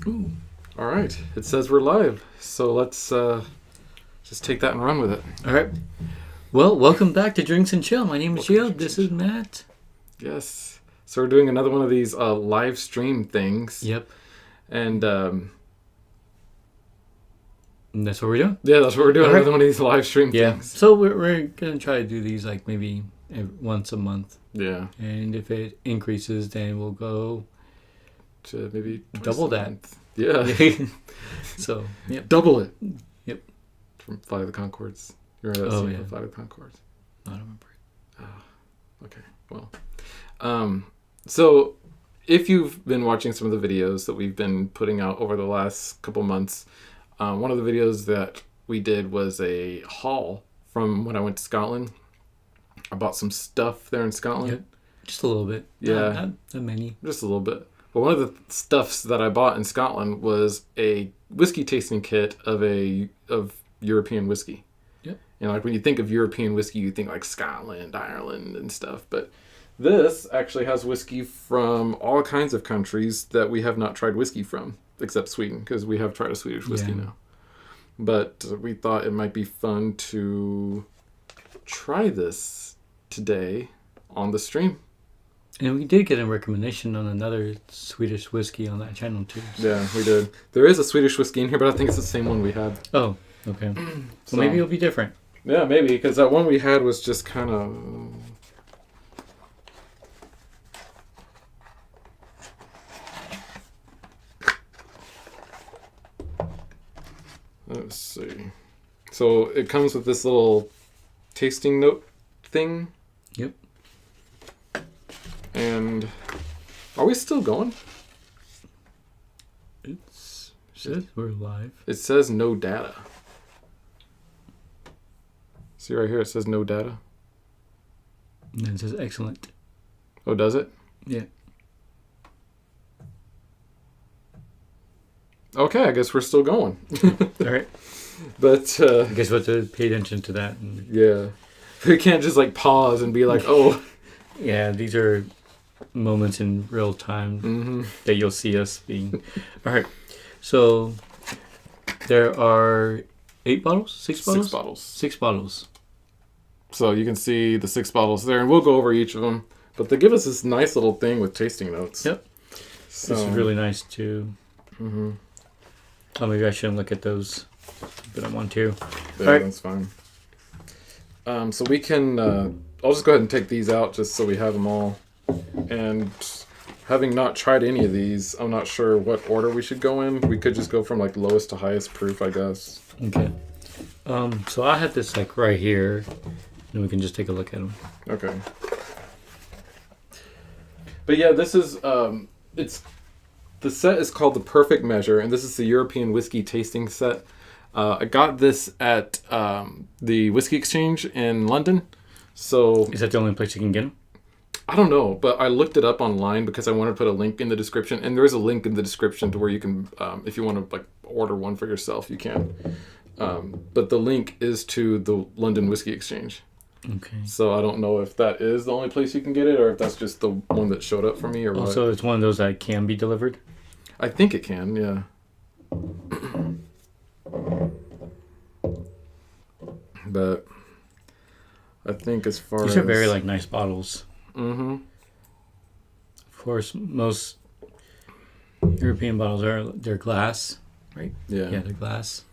Ooh. All right. It says we're live. So let's just take that and run with it. All right. Well, welcome back to Drinks and Chill. My name is Gio. This is Matt. Yes. So we're doing another one of these live stream things. Yep. And that's what we're doing? yeah, that's what we're doing. All right. Another one of these live stream things. So we're going to try to do these like maybe once a month. Yeah. And if it increases, then we'll go To maybe double that. Yeah. So, yep. Double it. Yep. From Flight of the Conchords. You remember that scene from Flight of the Conchords? I don't remember it. Okay. Well. So if you've been watching some of the videos that we've been putting out over the last couple months, one of the videos that we did was a haul from when I went to Scotland. I bought some stuff there in Scotland. Yep. Just a little bit. Yeah. Not that many. Just a little bit. But one of the stuffs that I bought in Scotland was a whiskey tasting kit of European whiskey. Yep. You know, like when you think of European whiskey, you think like Scotland, Ireland, and stuff. But this actually has whiskey from all kinds of countries that we have not tried whiskey from, except Sweden, because we have tried a Swedish whiskey now. But we thought it might be fun to try this today on the stream. And we did get a recommendation on another Swedish whiskey on that channel too. So. Yeah, we did. There is a Swedish whiskey in here, but I think it's the same one we had. Oh, okay. So maybe it'll be different. Yeah, maybe, because that one we had was just kind of... Let's see. So it comes with this little tasting note thing. Yep. And are we still going? It says we're live. It says no data. See right here, it says no data. And then it says excellent. Oh, does it? Yeah. Okay, I guess we're still going. All right. But I guess we'll have to pay attention to that. Yeah. We can't just like pause and be like, oh. Yeah, these are moments in real time that you'll see us being. All right. So there are 8 bottles? 6 bottles? 6 bottles. 6 bottles. So you can see the 6 bottles there, and we'll go over each of them. But they give us this nice little thing with tasting notes. Yep. So, this is really nice too. Oh, maybe I shouldn't look at those, but I want to. Yeah, all right. That's fine. So we can... I'll just go ahead and take these out just so we have them all. And having not tried any of these, I'm not sure what order we should go in. We could just go from like lowest to highest proof, I guess. Okay. So I have this like right here, and we can just take a look at them. Okay. But yeah, this is the set is called The Perfect Measure, and this is the European Whisky tasting set. I got this at the Whiskey Exchange in London. So Is that the only place you can get them? I don't know, but I looked it up online because I wanted to put a link in the description, and there is a link in the description to where you can, if you want to like order one for yourself, you can. But the link is to the London Whiskey Exchange. Okay. So I don't know if that is the only place you can get it, or if that's just the one that showed up for me, or what. So it's one of those that can be delivered? I think it can, yeah. But I think as far These as... are very like nice bottles. Mm-hmm. Of course, most European bottles they're glass, right? Yeah. Yeah, they're glass.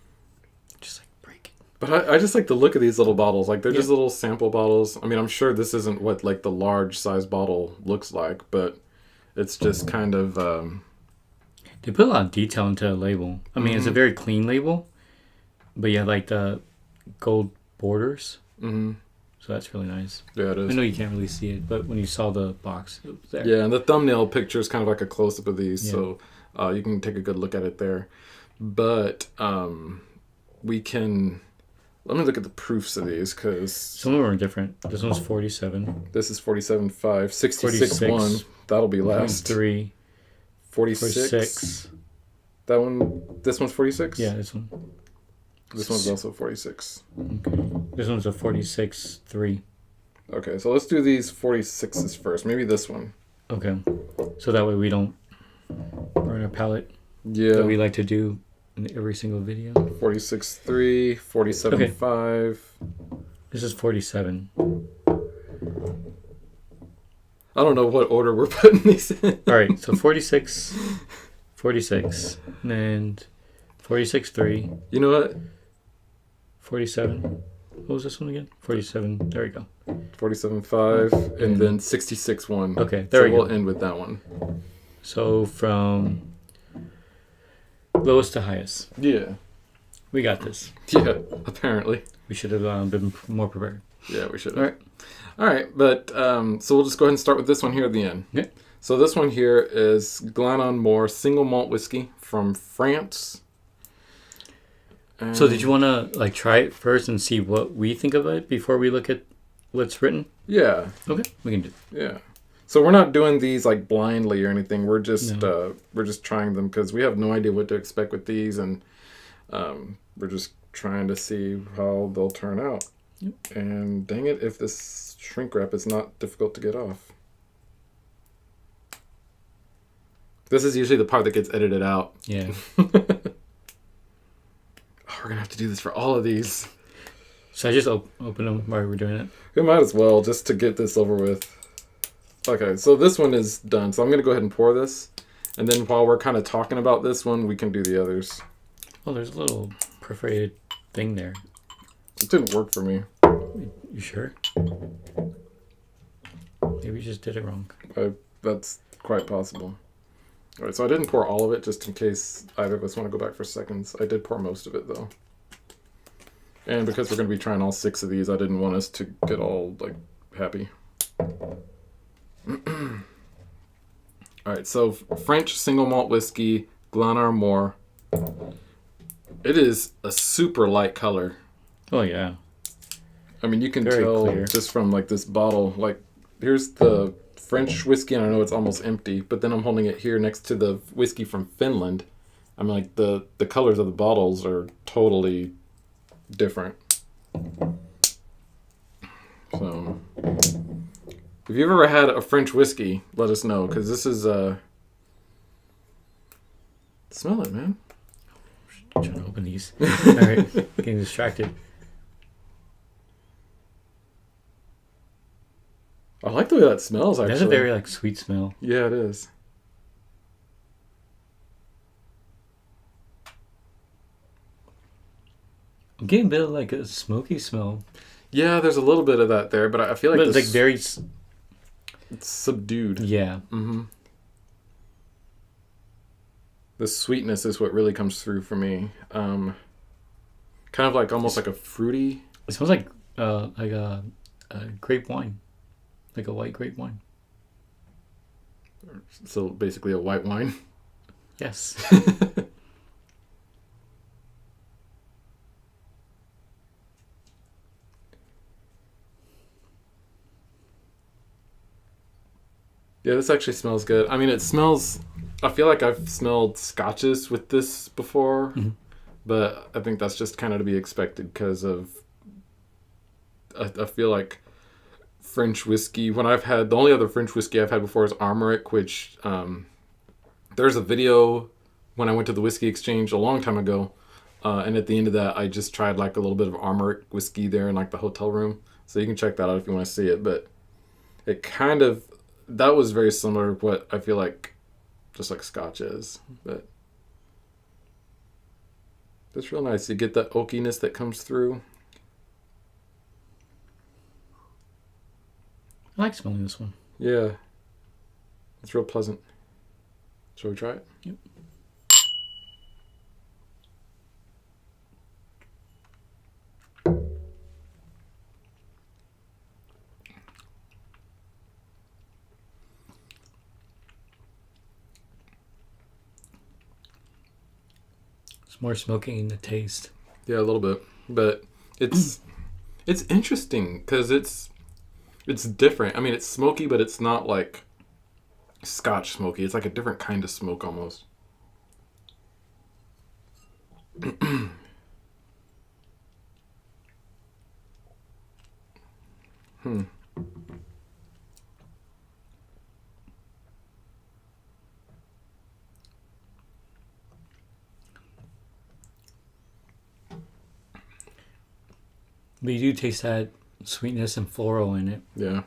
Just like break it. But I just like the look of these little bottles. Like they're just little sample bottles. I mean, I'm sure this isn't what like the large size bottle looks like, but it's just kind of... They put a lot of detail into the label. I mean, it's a very clean label, but yeah, like the gold borders. Mm-hmm. So that's really nice. Yeah, it is. I know you can't really see it, but when you saw the box, it was there. Yeah, and the thumbnail picture is kind of like a close-up of these, so you can take a good look at it there. But we can... Let me look at the proofs of these, because... Some of them are different. This one's 47. This is 47.5. 66 1. That'll be last. 3. 46. That one... This one's 46? Yeah, this one. This one's also 46. Okay. This one's a 46.3. Okay, so let's do these 46s first. Maybe this one. Okay. So that way we don't burn our palate. that we like to do in every single video. 46.3, 47.5. This is 47. I don't know what order we're putting these in. All right, so 46, 46, and 46.3. You know what? 47. What was this one again? 47. There we go. 47.5, and then 66.1. Okay, there we go. We'll end with that one. So from lowest to highest. Yeah. We got this. Yeah, apparently. We should have been more prepared. Yeah, we should have. All right. All right, but so we'll just go ahead and start with this one here at the end. Okay. So this one here is Glenanmore single malt whiskey from France. So did you want to like try it first and see what we think of it before we look at what's written? Yeah. Okay, we can do. Yeah. So we're not doing these like blindly or anything. We're just trying them because we have no idea what to expect with these, and we're just trying to see how they'll turn out. Yep. And dang it, if this shrink wrap is not difficult to get off. This is usually the part that gets edited out. Yeah. We're going to have to do this for all of these. Should I just open them while we're doing it? We might as well, just to get this over with. Okay, so this one is done. So I'm going to go ahead and pour this. And then while we're kind of talking about this one, we can do the others. Oh, there's a little perforated thing there. It didn't work for me. You sure? Maybe you just did it wrong. That's quite possible. All right, so I didn't pour all of it just in case either of us want to go back for seconds. I did pour most of it, though. And because we're going to be trying all 6 of these, I didn't want us to get all, like, happy. All right, so French single malt whiskey, Glenarmore. It is a super light color. Oh, yeah. I mean, you can Very tell clear. just from, like, this bottle. Like, here's the French whiskey, and I know it's almost empty, but then I'm holding it here next to the whiskey from Finland. I mean, like, the colors of the bottles are totally different. So, if you've ever had a French whiskey, let us know, because this is, smell it, man. I'm trying to open these. All right, getting distracted. I like the way that smells, actually. That's a very like sweet smell. Yeah, it is. I'm getting a bit of like a smoky smell. Yeah, there's a little bit of that there, but I feel like But it's like very... it's subdued. Yeah. Mm-hmm. The sweetness is what really comes through for me. Kind of like almost like a fruity. It smells like a grape wine. Like a white grape wine. So basically a white wine. Yes. Yeah, this actually smells good. I mean, it smells... I feel like I've smelled scotches with this before, but I think that's just kind of to be expected because of... I feel like French whiskey, when I've had... The only other French whiskey I've had before is Armoric, which... there's a video when I went to the whiskey exchange a long time ago, and at the end of that, I just tried like a little bit of Armoric whiskey there in like the hotel room. So you can check that out if you want to see it, but it kind of... That was very similar to what I feel like just like Scotch is, but it's real nice. You get that oakiness that comes through. I like smelling this one. Yeah. It's real pleasant. Shall we try it? Yep. More smoking in the taste. Yeah, a little bit, but it's interesting because it's different. I mean, it's smoky, but it's not like Scotch smoky. It's like a different kind of smoke almost. But you do taste that sweetness and floral in it. Yeah.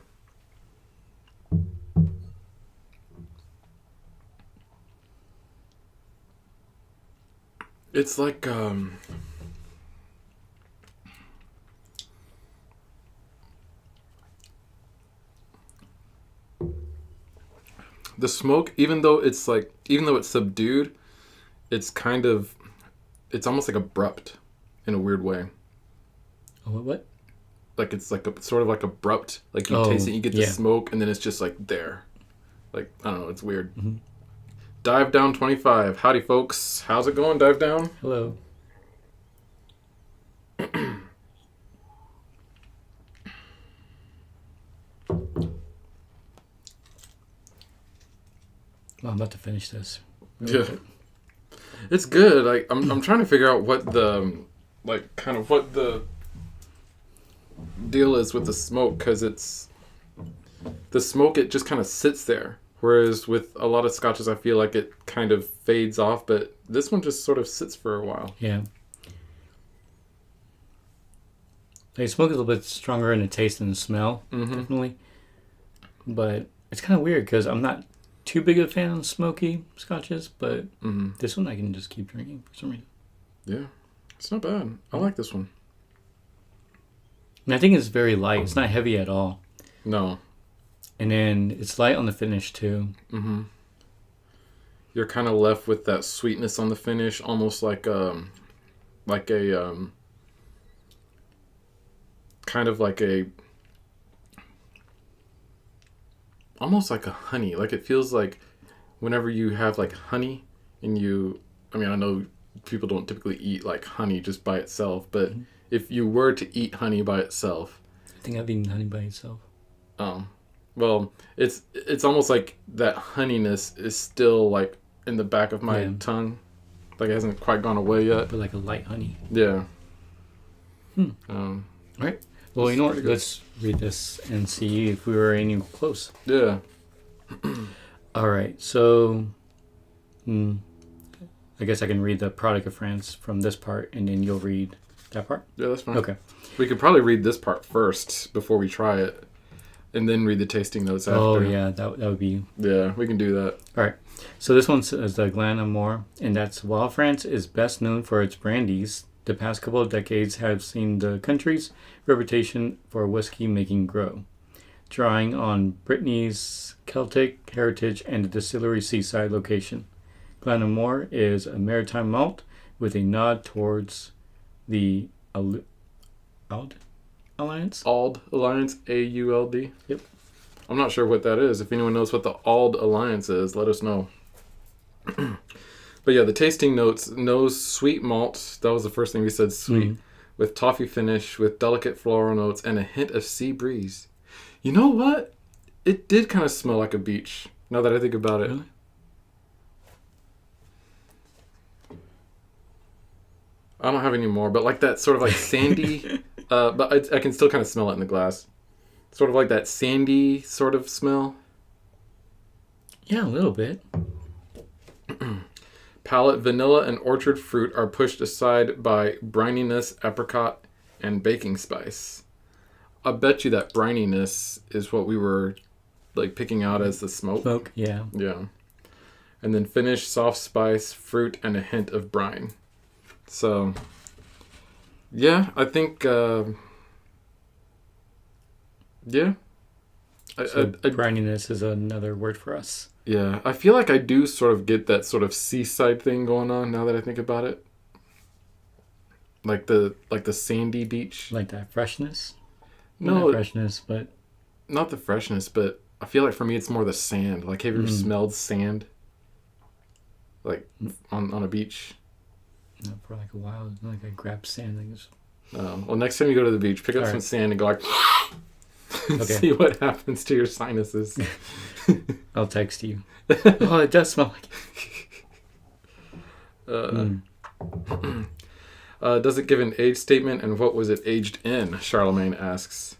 It's like the smoke, even though it's subdued, it's almost like abrupt in a weird way. Oh, what? Like it's like sort of like abrupt. Like you taste it, you get the smoke, and then it's just like there. Like, I don't know, it's weird. Mm-hmm. Dive Down 25. Howdy, folks. How's it going, Dive Down? Hello. Well, I'm about to finish this. Yeah. It's good. Like I'm trying to figure out what the deal is with the smoke, because the smoke, it just kind of sits there. Whereas with a lot of scotches, I feel like it kind of fades off, but this one just sort of sits for a while. Yeah. Like, smoke is a little bit stronger in the taste and the smell, definitely. But it's kind of weird because I'm not too big of a fan of smoky scotches, but this one I can just keep drinking for some reason. Yeah, it's not bad. I like this one. And I think it's very light. It's not heavy at all. No. And then it's light on the finish too. Mm-hmm. You're kind of left with that sweetness on the finish, almost like a almost like a honey. Like, it feels like whenever you have like honey and I know people don't typically eat like honey just by itself, but if you were to eat honey by itself, I think I've eaten honey by itself. Well, it's almost like that honeyness is still like in the back of my tongue. Like, it hasn't quite gone away yet. But like a light honey. Yeah. All right. Well, you know what? Let's read this and see if we were any close. Yeah. All right. So, I guess I can read the product of France from this part, and then you'll read that part? Yeah, that's fine. Okay. We could probably read this part first before we try it, and then read the tasting notes after. Oh, yeah. That would be... Yeah, we can do that. All right. So this one says the Glen Amour, and that's while France is best known for its brandies, the past couple of decades have seen the country's reputation for whiskey making grow, drawing on Brittany's Celtic heritage and the distillery seaside location. Glen Amour is a maritime malt with a nod towards the Ald Alliance? Ald Alliance, AULD? Yep. I'm not sure what that is. If anyone knows what the Ald Alliance is, let us know. But yeah, the tasting notes: nose sweet malt. That was the first thing we said, sweet, with toffee finish, with delicate floral notes, and a hint of sea breeze. You know what? It did kind of smell like a beach, now that I think about it. Really? I don't have any more, but like that sort of like sandy, but I can still kind of smell it in the glass. Sort of like that sandy sort of smell. Yeah, a little bit. Palate, vanilla, and orchard fruit are pushed aside by brininess, apricot, and baking spice. I bet you that brininess is what we were like picking out as the smoke. Smoke, yeah. Yeah. And then finish, soft spice, fruit, and a hint of brine. So, yeah, I think, yeah. Brininess is another word for us. Yeah, I feel like I do sort of get that sort of seaside thing going on now that I think about it. Like the sandy beach. Like that freshness? No. Not freshness, but... Not the freshness, but I feel like for me it's more the sand. Like, have you ever smelled sand? Like, on a beach? No, for like a while. Like I grabbed sand. Well, next time you go to the beach, pick up some sand and go like... Okay. See what happens to your sinuses. I'll text you. Oh, it does smell like it. Does it give an age statement, and what was it aged in? Charlemagne asks.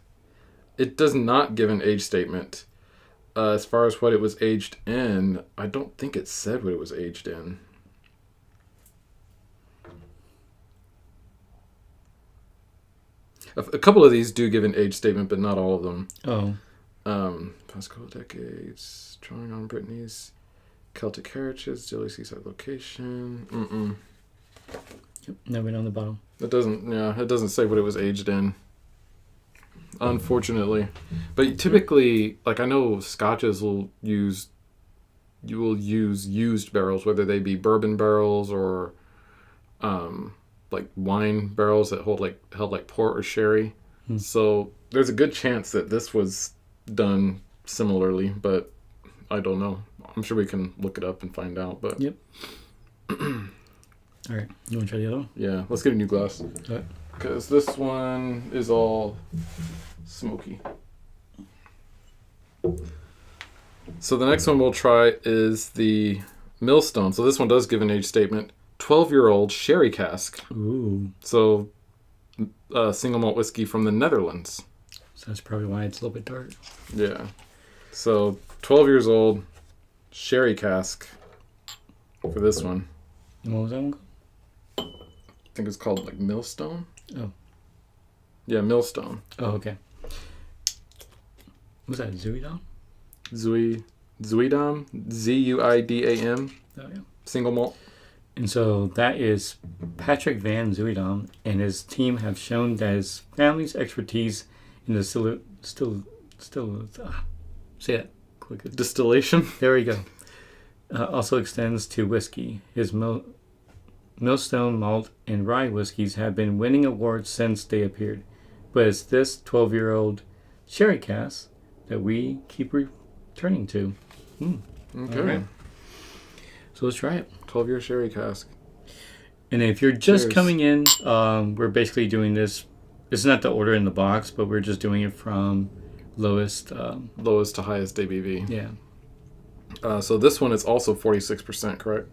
It does not give an age statement. As far as what it was aged in, I don't think it said what it was aged in. A couple of these do give an age statement, but not all of them. Oh. Past couple decades, drawing on Brittany's Celtic heritage, distillery seaside location. Yep, nothing on the bottom. It doesn't say what it was aged in. Unfortunately. But typically, like I know scotches will use used barrels, whether they be bourbon barrels or like wine barrels that held like port or sherry. So there's a good chance that this was done similarly, but I don't know. I'm sure we can look it up and find out. But yep. All right, you want to try the other one? Yeah, let's get a new glass. All right. Because this one is all smoky. So the next one we'll try is the Millstone. So this one does give an age statement. 12-year-old sherry cask. Ooh. So single malt whiskey from the Netherlands. So that's probably why it's a little bit dark. Yeah. So 12 years old, sherry cask for this one. And what was that one called? I think it's called like Millstone. Oh. Yeah, Millstone. Oh, okay. Was that Zuidam? Zuidam. Zuidam. Oh, yeah. Single malt. And so that is Patrick Van Zuidam, and his team have shown that his family's expertise in the say that quicker. Distillation. There we go. Also extends to whiskey. His Millstone malt and rye whiskeys have been winning awards since they appeared, but it's this 12-year-old sherry cask that we keep returning to. Okay. All right. So let's try it. 12-year sherry cask. And if you're just Cheers. coming in, we're basically doing this. It's not the order in the box, but we're just doing it from lowest. Lowest to highest ABV. Yeah. So this one is also 46%, correct?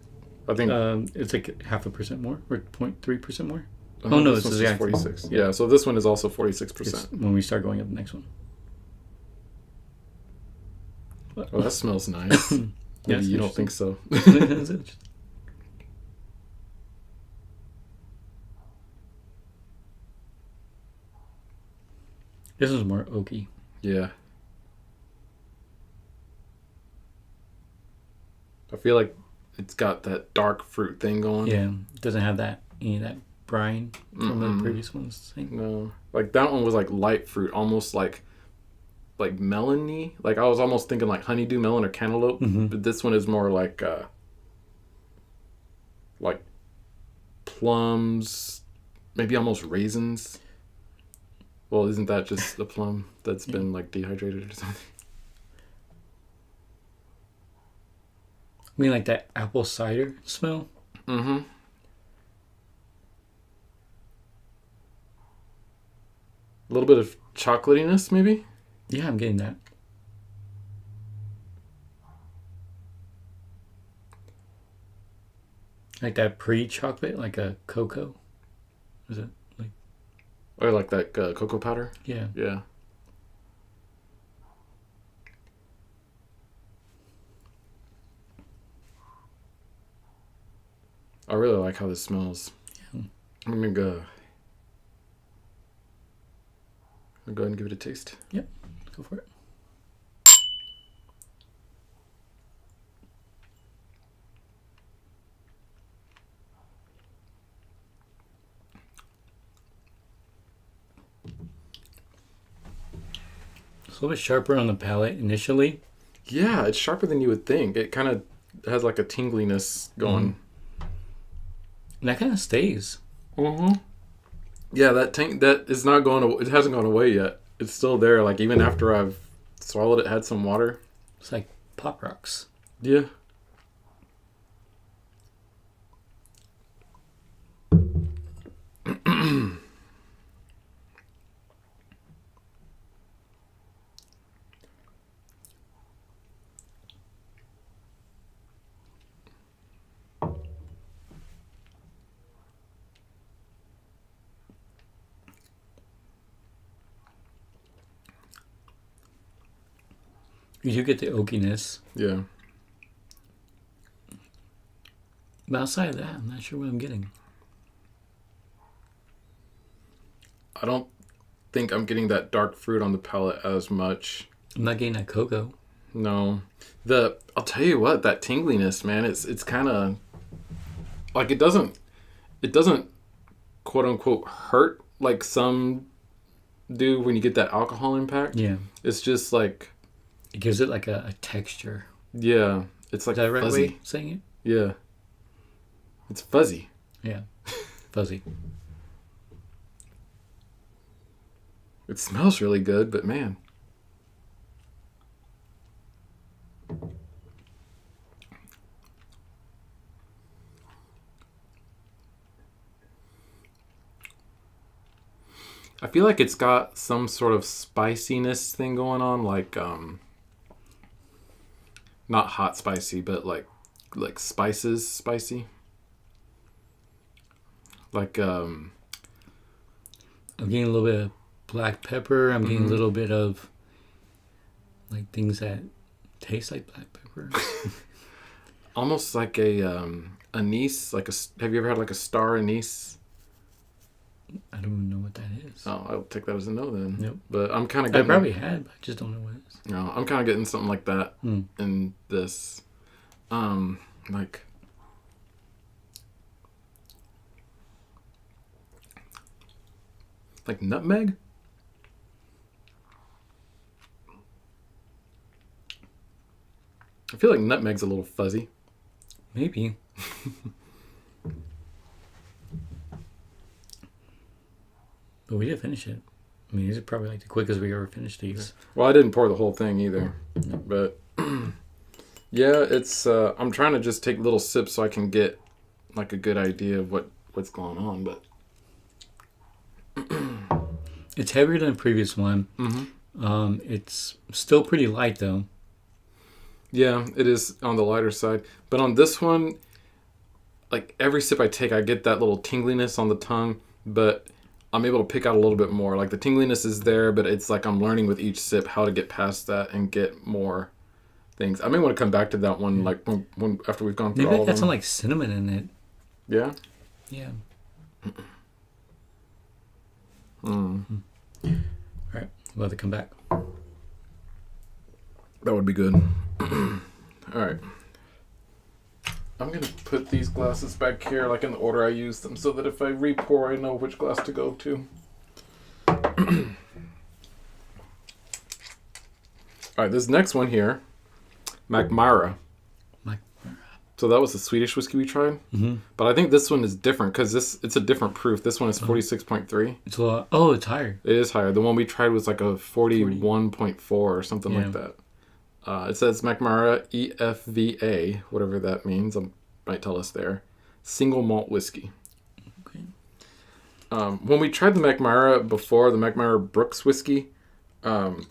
I think. It's like 0.5% more or 0.3% more. No, no, this it's one's the just actual- 46. yeah. Yeah, so this one is also 46%. It's when we start going up the next one. Oh, that smells nice. Maybe Yes, you don't think so. This is more oaky. Yeah. I feel like it's got that dark fruit thing going. Yeah, it doesn't have any of that brine from the previous ones. No. Like that one was like light fruit, almost like melony. Like I was almost thinking like honeydew melon or cantaloupe. But this one is more like plums, maybe almost raisins. Well, isn't that just a plum that's been like dehydrated or something? I mean, like that apple cider smell. Mm-hmm. A little bit of chocolatiness, maybe? Yeah, I'm getting that. Like that pre-chocolate, like a cocoa. Is it like? Or like that cocoa powder? Yeah. Yeah. I really like how this smells. Yeah. I'm gonna go ahead and give it a taste. Yep. Go for it. It's a little bit sharper on the palate initially. Yeah, it's sharper than you would think. It kind of has like a tingliness going. And that kind of stays. Mm-hmm. Yeah, that is not going. It hasn't gone away yet. It's still there. Like even after I've swallowed it, had some water. It's like Pop Rocks. Yeah. You do get the oakiness. Yeah. But outside of that, I'm not sure what I'm getting. think I'm getting that dark fruit on the palate as much. I'm not getting that cocoa. No. I'll tell you what, that tingliness, man, it's kind of like it doesn't quote unquote hurt like some do when you get that alcohol impact. Yeah. It's just like it gives it like a texture. Yeah. It's like is that the right fuzzy. way of saying it? Yeah. It's fuzzy. Yeah. Fuzzy. It smells really good, but man. I feel like it's got some sort of spiciness thing going on, like not hot spicy, but like spices spicy. Like I'm getting a little bit of black pepper. I'm getting a little bit of like things that taste like black pepper. Almost like a anise, like have you ever had like a star anise? I don't even know what that is. Oh, I'll take that as a no then. Nope. But I'm kind of I getting... probably had, but I just don't know what it is. No, I'm kind of getting something like that in this. Like... Like nutmeg? I feel like nutmeg's a little fuzzy. Maybe. But we did finish it. I mean, these are probably like the quickest we ever finished these. Well, I didn't pour the whole thing either. No. But yeah, it's I'm trying to just take little sips so I can get like a good idea of what's going on, but it's heavier than the previous one. Mm-hmm. It's still pretty light though. Yeah, it is on the lighter side. But on this one, like every sip I take, I get that little tingliness on the tongue, but I'm able to pick out a little bit more. Like the tingliness is there, but it's like I'm learning with each sip how to get past that and get more things. I may want to come back to that one like when after we've gone through Maybe all of them. Maybe got some like cinnamon in it. Yeah? Yeah. All right, we'll have to come back. That would be good. All right. I'm going to put these glasses back here like in the order I use them so that if I re-pour, I know which glass to go to. All right, this next one here, McMyra. So that was the Swedish whiskey we tried. Mm-hmm. But I think this one is different because it's a different proof. This one is 46.3. It's a lot. Oh, it's higher. It is higher. The one we tried was like a 41.4 or something like that. It says McMyra EFVA, whatever that means. Might tell us there. Single malt whiskey. Okay. When we tried the McMyra before, the McMyra Brooks whiskey, it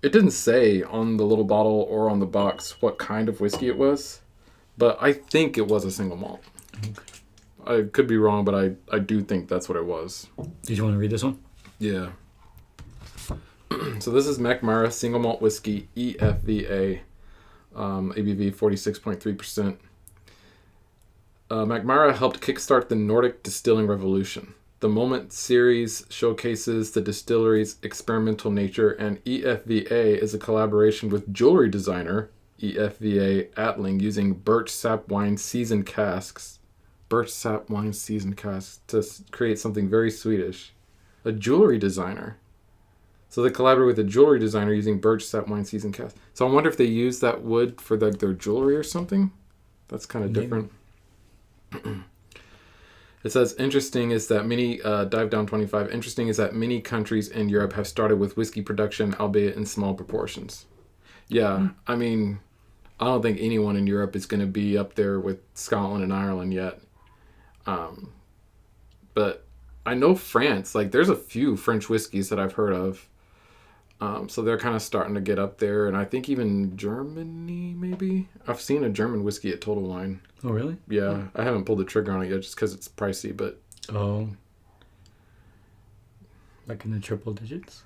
didn't say on the little bottle or on the box what kind of whiskey it was. But I think it was a single malt. Okay. I could be wrong, but I do think that's what it was. Did you want to read this one? Yeah. So this is McMyra Single Malt Whiskey EFVA, ABV 46.3%. McMyra helped kickstart the Nordic distilling revolution. The Moment series showcases the distillery's experimental nature, and EFVA is a collaboration with jewelry designer EFVA Atling using birch sap wine seasoned casks. Birch sap wine seasoned casks to create something very Swedish. A jewelry designer. So they collaborate with a jewelry designer using birch sap wine seasoned casks. So I wonder if they use that wood for their jewelry or something. That's kind of different. It says, interesting is that dive down 25, interesting is that many countries in Europe have started with whiskey production, albeit in small proportions. Yeah, I mean, I don't think anyone in Europe is going to be up there with Scotland and Ireland yet. But I know France, like there's a few French whiskeys that I've heard of. So they're kind of starting to get up there. And I think even Germany, maybe? I've seen a German whiskey at Total Wine. Oh, really? Yeah. I haven't pulled the trigger on it yet just because it's pricey, but... Oh. Like in the triple digits?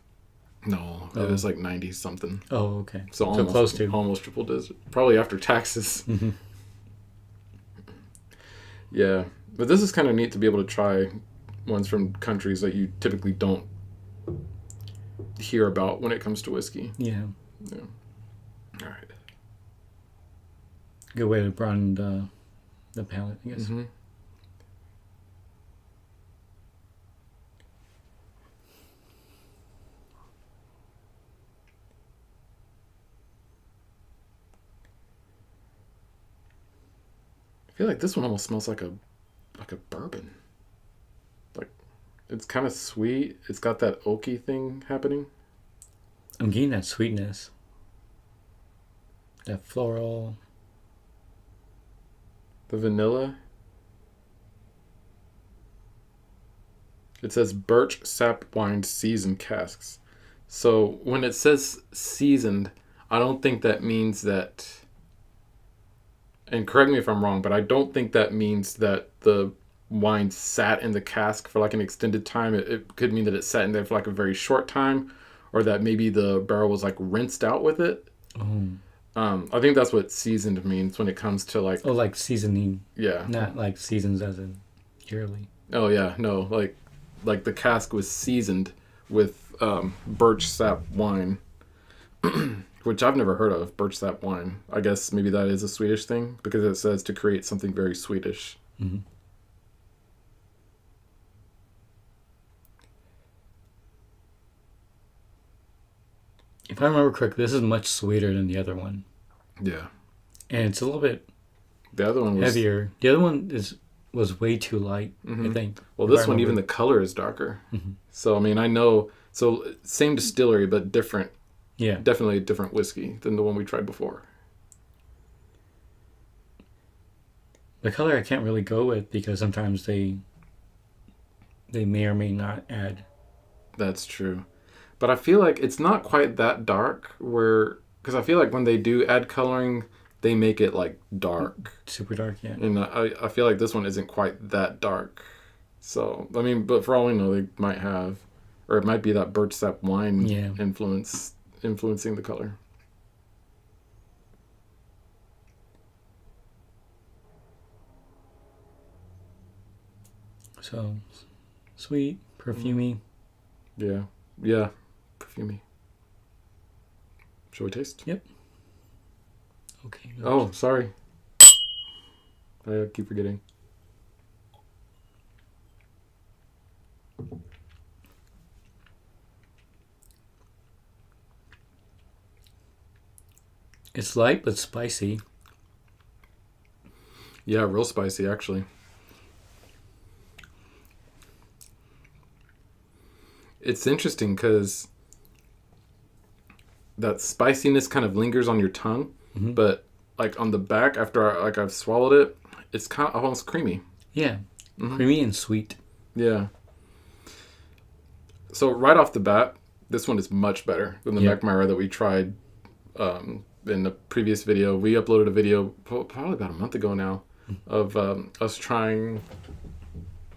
No, it was like 90-something. Oh, okay. So almost, close to. Almost triple digits. Probably after taxes. Mm-hmm. Yeah. But this is kind of neat to be able to try ones from countries that you typically don't hear about when it comes to whiskey. Yeah. Yeah. All right. Good way to broaden the palate, I guess. Mm-hmm. I feel like this one almost smells like a bourbon. Like, it's kind of sweet. It's got that oaky thing happening. I'm getting that sweetness. That floral. The vanilla. It says birch sap wine seasoned casks. So when it says seasoned, I don't think that means that, and correct me if I'm wrong, but I don't think that means that the wine sat in the cask for like an extended time. It could mean that it sat in there for like a very short time, or that maybe the barrel was like rinsed out with it. Oh. I think that's what seasoned means when it comes to like... Oh, like seasoning. Yeah. Not like seasons as in yearly. Oh, yeah. No, like the cask was seasoned with birch sap wine, which I've never heard of, birch sap wine. I guess maybe that is a Swedish thing because it says to create something very Swedish. Mm-hmm. If I remember correctly, this is much sweeter than the other one. Yeah. And it's a little bit The other one was heavier. The other one was way too light, I think. Well, this one, even the color is darker. Mm-hmm. So, I mean, I know... So, same distillery, but different. Yeah. Definitely a different whiskey than the one we tried before. The color I can't really go with because sometimes they may or may not add. That's true. But I feel like it's not quite that dark because I feel like when they do add coloring, they make it like dark. Super dark, yeah. And I feel like this one isn't quite that dark. So, I mean, but for all we know, they might have, or it might be that birch sap wine influencing the color. So, sweet, perfumey. Yeah. Yeah. Perfumey. Shall we taste? Yep. Okay. Oh, sorry. I keep forgetting. It's light but spicy. Yeah, real spicy, actually. It's interesting because that spiciness kind of lingers on your tongue, but like on the back after I've swallowed it, it's kind of almost creamy. Yeah, creamy and sweet. Yeah. So right off the bat, this one is much better than the McMyra that we tried in the previous video. We uploaded a video probably about a month ago now of us trying,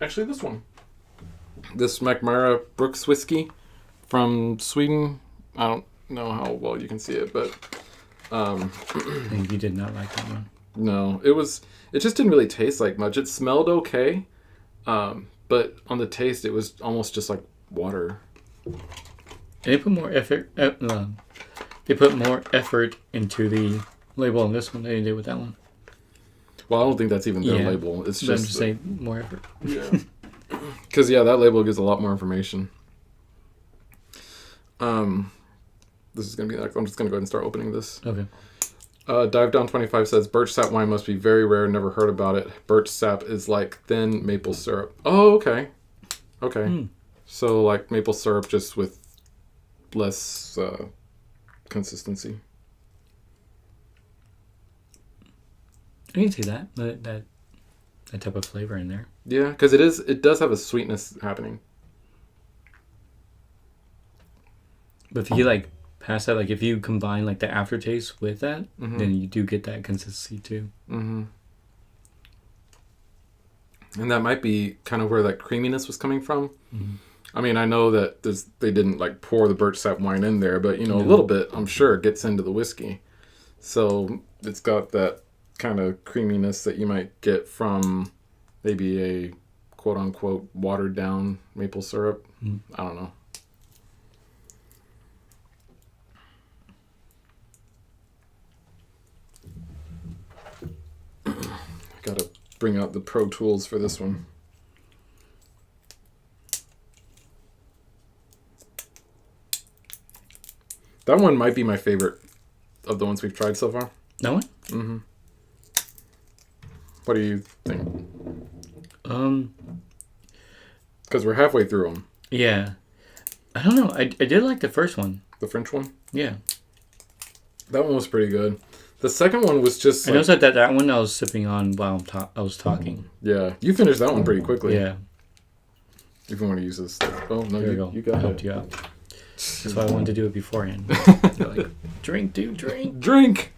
actually this one. This McMyra Brooks whiskey from Sweden. I don't know how well you can see it, but And you did not like that one. no, it just didn't really taste like much. It smelled okay, but on the taste it was almost just like water. And they put more effort. They put more effort into the label on this one than they did with that one. Well, I don't think that's even their label. It's But I'm just just saying more effort. Yeah. Because, that label gives a lot more information. This is going to be like, I'm just going to go ahead and start opening this. Okay. Dive Down 25 says, birch sap wine must be very rare. Never heard about it. Birch sap is like thin maple syrup. Oh, okay. Okay. So, like maple syrup just with less consistency. I can see that. That type of flavor in there. Yeah, because it does have a sweetness happening. But if you like pass that, like if you combine like the aftertaste with that, then you do get that consistency too. Mm-hmm. And that might be kind of where that creaminess was coming from. Mm-hmm. I mean, I know that they didn't like pour the birch sap wine in there, but a little bit, I'm sure, it gets into the whiskey. So it's got that kind of creaminess that you might get from maybe a quote unquote watered down maple syrup. I don't know. Gotta bring out the Pro Tools for this one. That one might be my favorite of the ones we've tried so far. That one? Mm-hmm. What do you think? Because we're halfway through them. Yeah. I don't know. I did like the first one. The French one? Yeah. That one was pretty good. The second one was just I noticed that one I was sipping on while I was talking. Yeah. You finished that one pretty quickly. Yeah. If you want to use this. Oh, no, There you got I it. helped you out. That's why I wanted to do it beforehand. You're like, drink, dude, drink. Drink!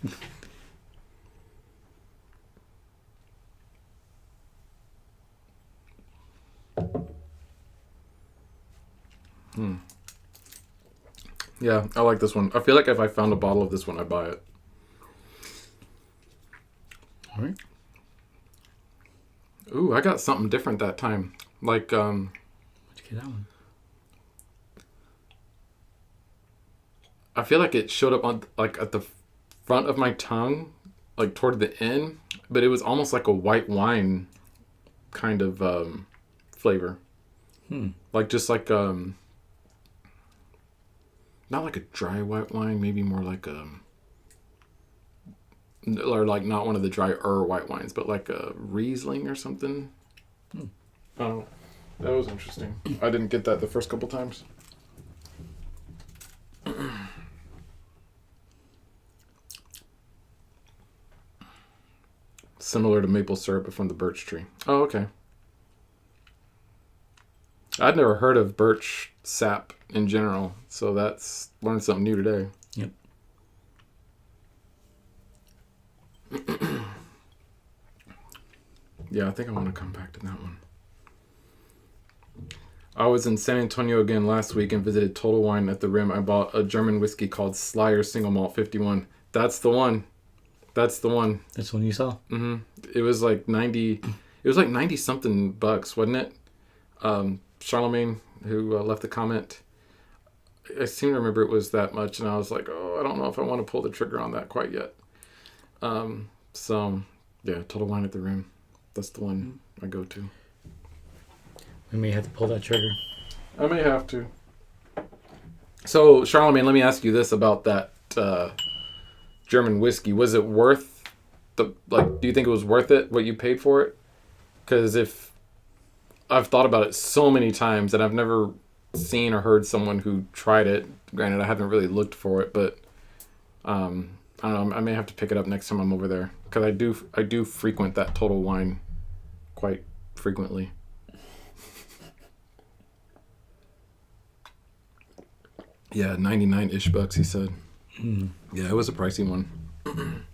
Yeah, I like this one. I feel like if I found a bottle of this one, I'd buy it. All right. Ooh, I got something different that time. Like, Where'd you get that one? I feel like it showed up on, like, at the front of my tongue, like, toward the end, but it was almost like a white wine kind of flavor. Like, just like, not like a dry white wine, maybe more like or like not one of the drier white wines, but like a Riesling or something. Oh, that was interesting. I didn't get that the first couple times. Similar to maple syrup from the birch tree. Oh, okay. I'd never heard of birch sap in general, so that's learned something new today. Yep. Yeah, I think I want to come back to that one. I was in San Antonio again last week and visited Total Wine at the Rim. I bought a German whiskey called Slyer Single Malt 51. That's the one. That's the one. That's one you saw? Mm-hmm. It was like 90. It was like 90 something bucks, wasn't it? Charlemagne, who left the comment, I seem to remember it was that much, and I was like, oh, I don't know if I want to pull the trigger on that quite yet. So yeah, Total Wine at the Rim. That's the one I go to. We may have to pull that trigger. I may have to. So, Charlemagne, let me ask you this about that German whiskey. Was it worth do you think it was worth it, what you paid for it? Because if I've thought about it so many times and I've never seen or heard someone who tried it. Granted, I haven't really looked for it, but I don't know. I may have to pick it up next time I'm over there because I do frequent that Total Wine quite frequently. Yeah, 99-ish bucks, he said. Yeah, it was a pricey one.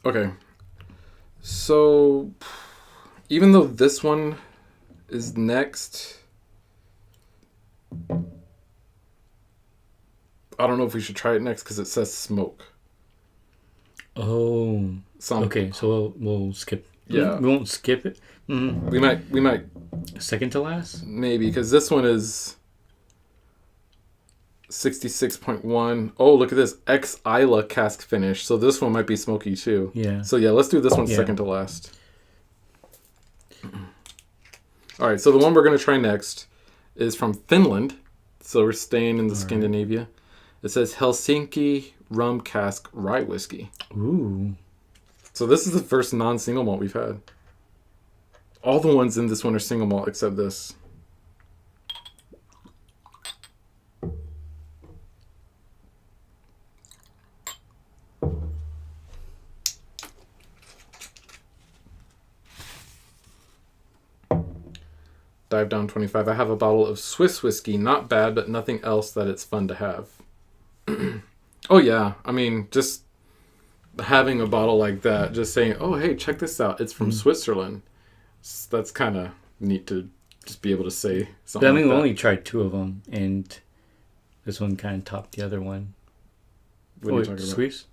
Okay. So, even though this one is next, I don't know if we should try it next because it says smoke. Oh. Okay, so we'll skip. Yeah. We won't skip it. Mm-hmm. We might Second to last? maybe, because this one is 66.1. Oh, look at this. Ex-Isla cask finish. So this one might be smoky too. Yeah. So yeah, let's do this one second to last. All right, so the one we're going to try next is from Finland. So we're staying in the Scandinavia. It says Helsinki rum cask rye whiskey. Ooh. So this is the first non-single malt we've had. All the ones in this one are single malt except this. Dive Down 25. I have a bottle of Swiss whiskey. Not bad, but nothing else that it's fun to have. Oh, yeah. I mean, just having a bottle like that, just saying, oh, hey, check this out. It's from Switzerland. That's kind of neat to just be able to say something But I mean, like we that. only tried two of them, and this one kind of topped the other one. What are you talking about? Swiss?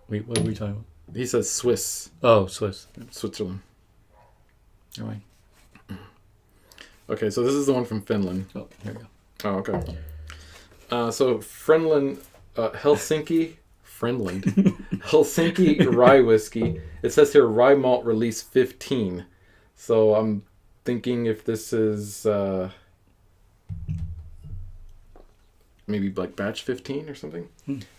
Wait, what are we talking about? He says Swiss. Oh, Swiss. Switzerland. All right. Okay, so this is the one from Finland. Oh, here we go. Oh, okay. So Finland, Helsinki, Finland. Helsinki rye whiskey. It says here rye malt release 15. So I'm thinking if this is maybe like batch 15 or something.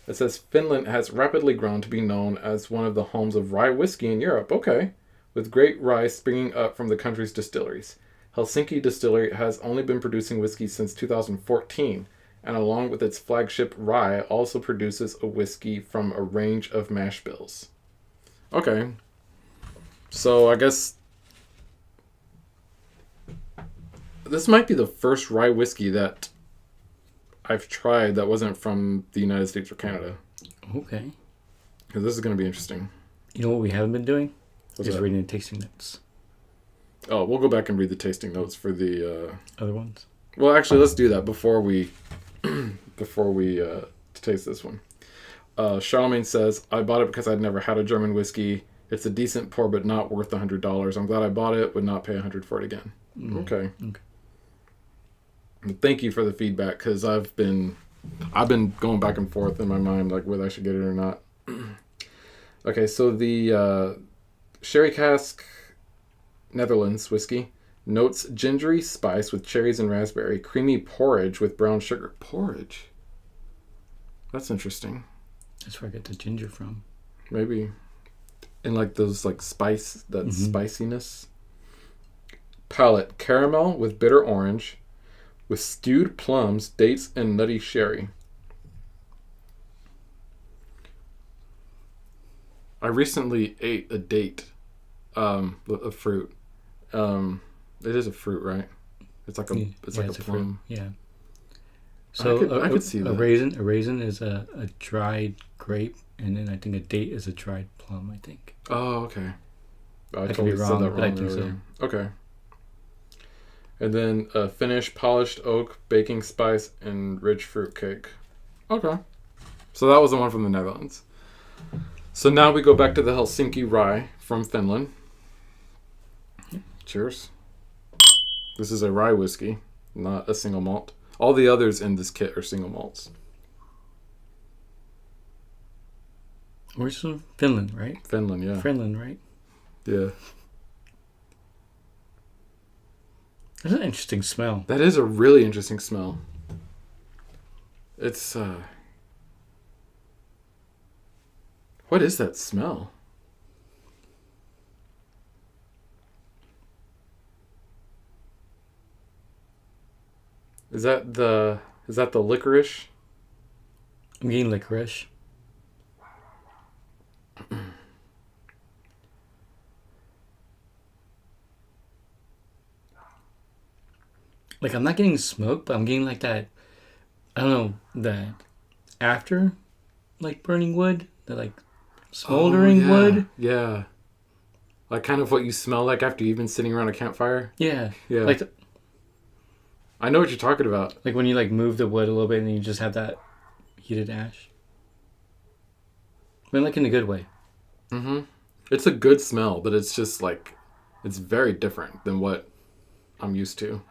It says Finland has rapidly grown to be known as one of the homes of rye whiskey in Europe. Okay. With great rye springing up from the country's distilleries. Helsinki Distillery has only been producing whiskey since 2014, and along with its flagship rye, also produces a whiskey from a range of mash bills. Okay. So I guess this might be the first rye whiskey that I've tried that wasn't from the United States or Canada. Okay. Because this is going to be interesting. You know what we haven't been doing? What's Is that? reading the tasting notes. Oh, we'll go back and read the tasting notes for the... Other ones? Well, actually, let's do that before we taste this one. Charlemagne says, I bought it because I'd never had a German whiskey. It's a decent pour, but not worth $100. I'm glad I bought it, would not pay $100 for it again. Okay. Thank you for the feedback, because I've been going back and forth in my mind, like whether I should get it or not. Okay, so the Sherry Cask Netherlands whiskey notes gingery spice with cherries and raspberry, creamy porridge with brown sugar. Porridge? That's interesting. That's where I get the ginger from. Maybe. And like those like spice, that spiciness. Palate, caramel with bitter orange, with stewed plums, dates, and nutty sherry. I recently ate a date, a fruit. It is a fruit, right? It's like a plum. Fruit. Yeah. So I could see that. A raisin is a dried grape, and then I think a date is a dried plum. I think. Oh, okay. I could totally be said wrong, that but I wrong think earlier. so. Okay. And then finished polished oak, baking spice, and rich fruit cake. Okay. So that was the one from the Netherlands. So now we go back to the Helsinki rye from Finland. Cheers. This is a rye whiskey, not a single malt. All the others in this kit are single malts. Where's from Finland, right? Finland, yeah. Finland, right? Yeah. That's an interesting smell. That is a really interesting smell. It's, what is that smell? Is that the licorice? I'm getting licorice. Like, I'm not getting smoke, but I'm getting like that, I don't know, that after, like, burning wood, that, like, smoldering wood. Yeah. Like kind of what you smell like after you've been sitting around a campfire. Yeah. Yeah. Like, I know what you're talking about. like when you, like, move the wood a little bit and you just have that heated ash. But, like, in a good way. Mm-hmm. It's a good smell, but it's just, like, it's very different than what I'm used to.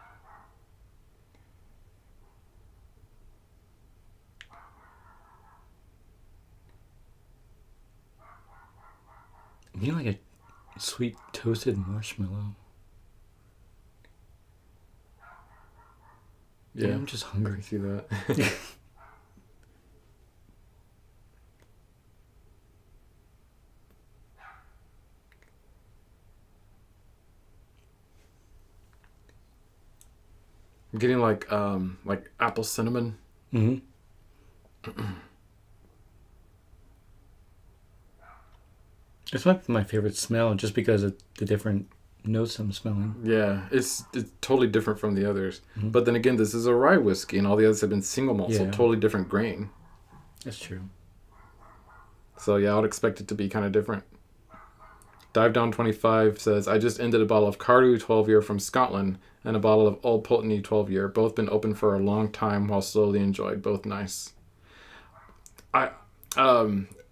I'm getting, like, a sweet toasted marshmallow. Yeah, I'm just I hungry. can see that. I'm getting like apple cinnamon. Mm-hmm. It's my favorite smell just because of the different notes I'm smelling. Yeah, it's totally different from the others. Mm-hmm. But then again, this is a rye whiskey, and all the others have been single malt, so totally different grain. That's true. So yeah, I would expect it to be kind of different. Dive Down 25 says, I just ended a bottle of Cardew 12-year from Scotland and a bottle of Old Pulteney 12-year. Both been open for a long time while slowly enjoyed. Both nice.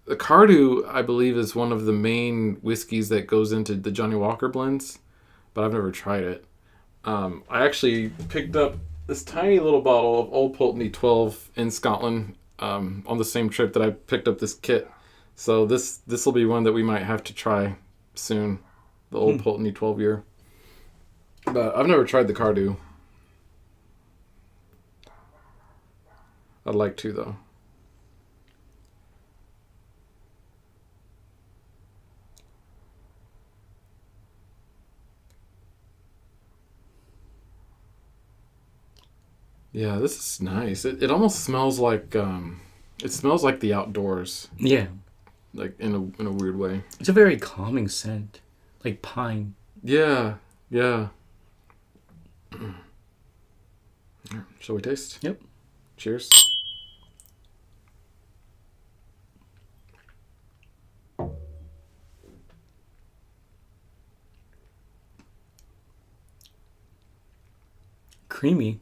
The Cardew, I believe, is one of the main whiskeys that goes into the Johnny Walker blends, but I've never tried it. I actually picked up this tiny little bottle of Old Pulteney 12 in Scotland on the same trip that I picked up this kit. So this will be one that we might have to try soon. The Old Pulteney 12-year. But I've never tried the Cardew. I'd like to, though. Yeah, this is nice. It almost smells like it smells like the outdoors. Yeah. Like in a weird way. It's a very calming scent. Like pine. Yeah. Yeah. Shall we taste? Yep. Cheers. Creamy.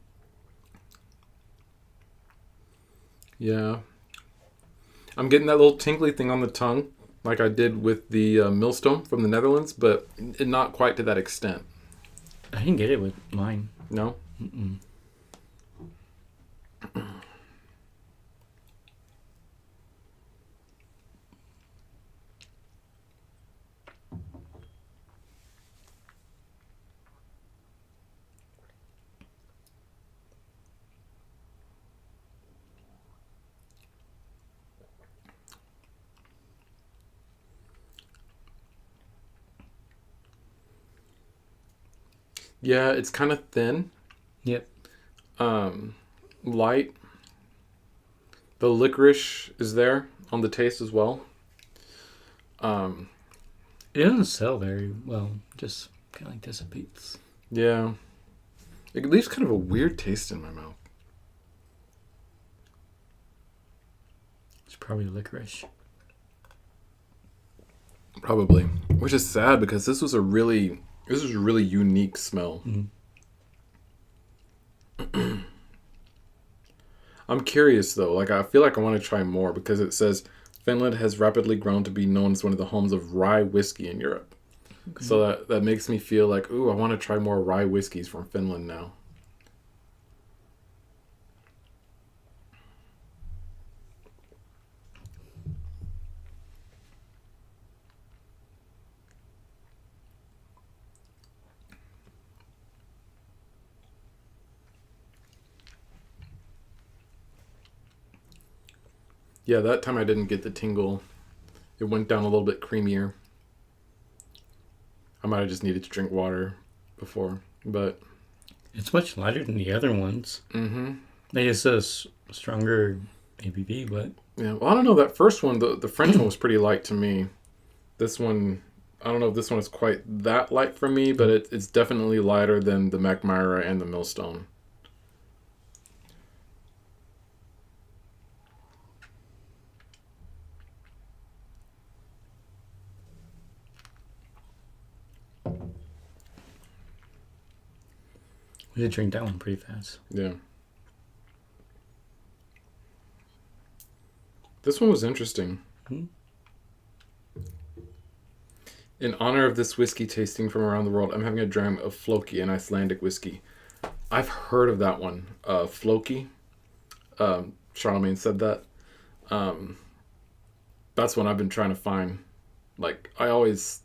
Yeah. I'm getting that little tingly thing on the tongue, like I did with the Millstone from the Netherlands, but not quite to that extent. I didn't get it with mine. No? Mm-mm. Yeah, it's kind of thin. Yep. Light. The licorice is there on the taste as well. It doesn't sell very well. Just kind of like dissipates. Yeah. It leaves kind of a weird taste in my mouth. It's probably licorice. Probably. Which is sad because this was a really unique smell. Mm-hmm. I'm curious though. Like I feel like I want to try more because it says Finland has rapidly grown to be known as one of the homes of rye whiskey in Europe. Okay. So that makes me feel like, ooh, I want to try more rye whiskeys from Finland now. Yeah, that time I didn't get the tingle. It went down a little bit creamier. I might have just needed to drink water before, but... It's much lighter than the other ones. Mm-hmm. Like it's a stronger ABV, but... Yeah, well, I don't know. That first one, the French one was pretty light to me. This one, I don't know if this one is quite that light for me, but it's definitely lighter than the Macmyra and the Millstone. We did drink that one pretty fast. Yeah. This one was interesting. Mm-hmm. In honor of this whiskey tasting from around the world, I'm having a dram of Floki, an Icelandic whiskey. I've heard of that one. Floki. Charlemagne said that. That's one I've been trying to find. Like, I always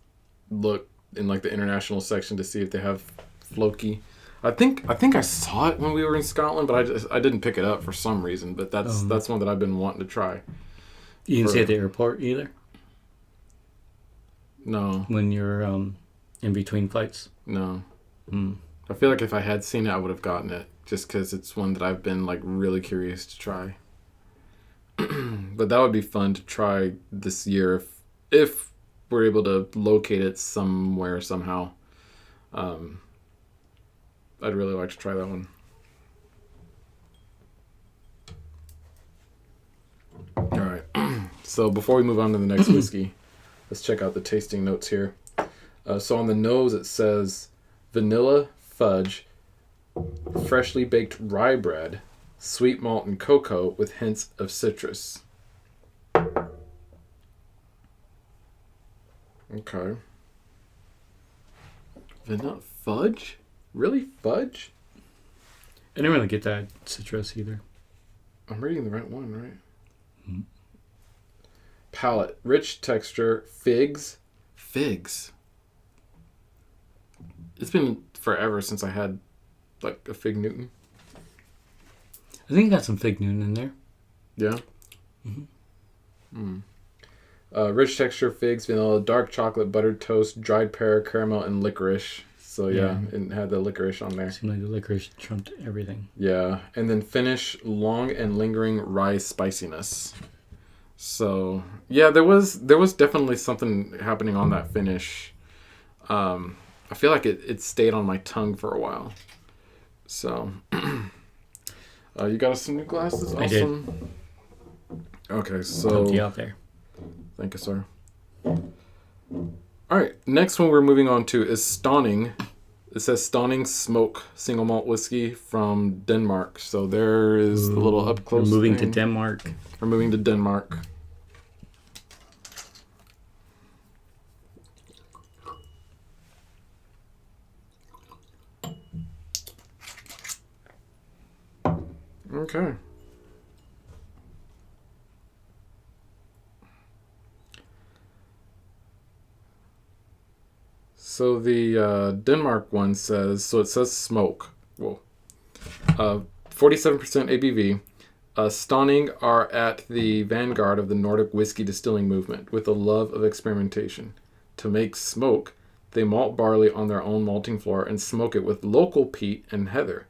look in like the international section to see if they have Floki. I think I saw it when we were in Scotland, but I didn't pick it up for some reason. But that's one that I've been wanting to try. You didn't see it at the airport either? No. When you're in between flights? No. Mm. I feel like if I had seen it, I would have gotten it. Just because it's one that I've been like really curious to try. But that would be fun to try this year if we're able to locate it somewhere somehow. I'd really like to try that one. All right. So before we move on to the next whiskey, let's check out the tasting notes here. So on the nose it says vanilla, fudge, freshly baked rye bread, sweet malt and cocoa with hints of citrus. Okay. Vanilla fudge? Really? Fudge? I didn't really get that citrus either. I'm reading the right one, right? Mm-hmm. palate. Rich texture. Figs. Figs. It's been forever since I had like a Fig Newton. I think I got some Fig Newton in there. Yeah? Rich texture, figs, vanilla, dark chocolate, buttered toast, dried pear, caramel, and licorice. So yeah, it had the licorice on there. Seemed like the licorice trumped everything. Yeah, and then finish, long and lingering rye spiciness. So yeah, there was definitely something happening on that finish. I feel like it stayed on my tongue for a while. So you got us some new glasses? I awesome. did. Okay, so Helped you out there. Thank you, sir. All right, next one we're moving on to is Stauning. It says Stauning Smoke Single Malt Whiskey from Denmark. So there is the little up close. We're moving to Denmark. We're moving to Denmark. Okay. So the Denmark one says, so it says smoke. Whoa. 47% ABV. Stauning are at the vanguard of the Nordic whiskey distilling movement with a love of experimentation. To make smoke, they malt barley on their own malting floor and smoke it with local peat and heather.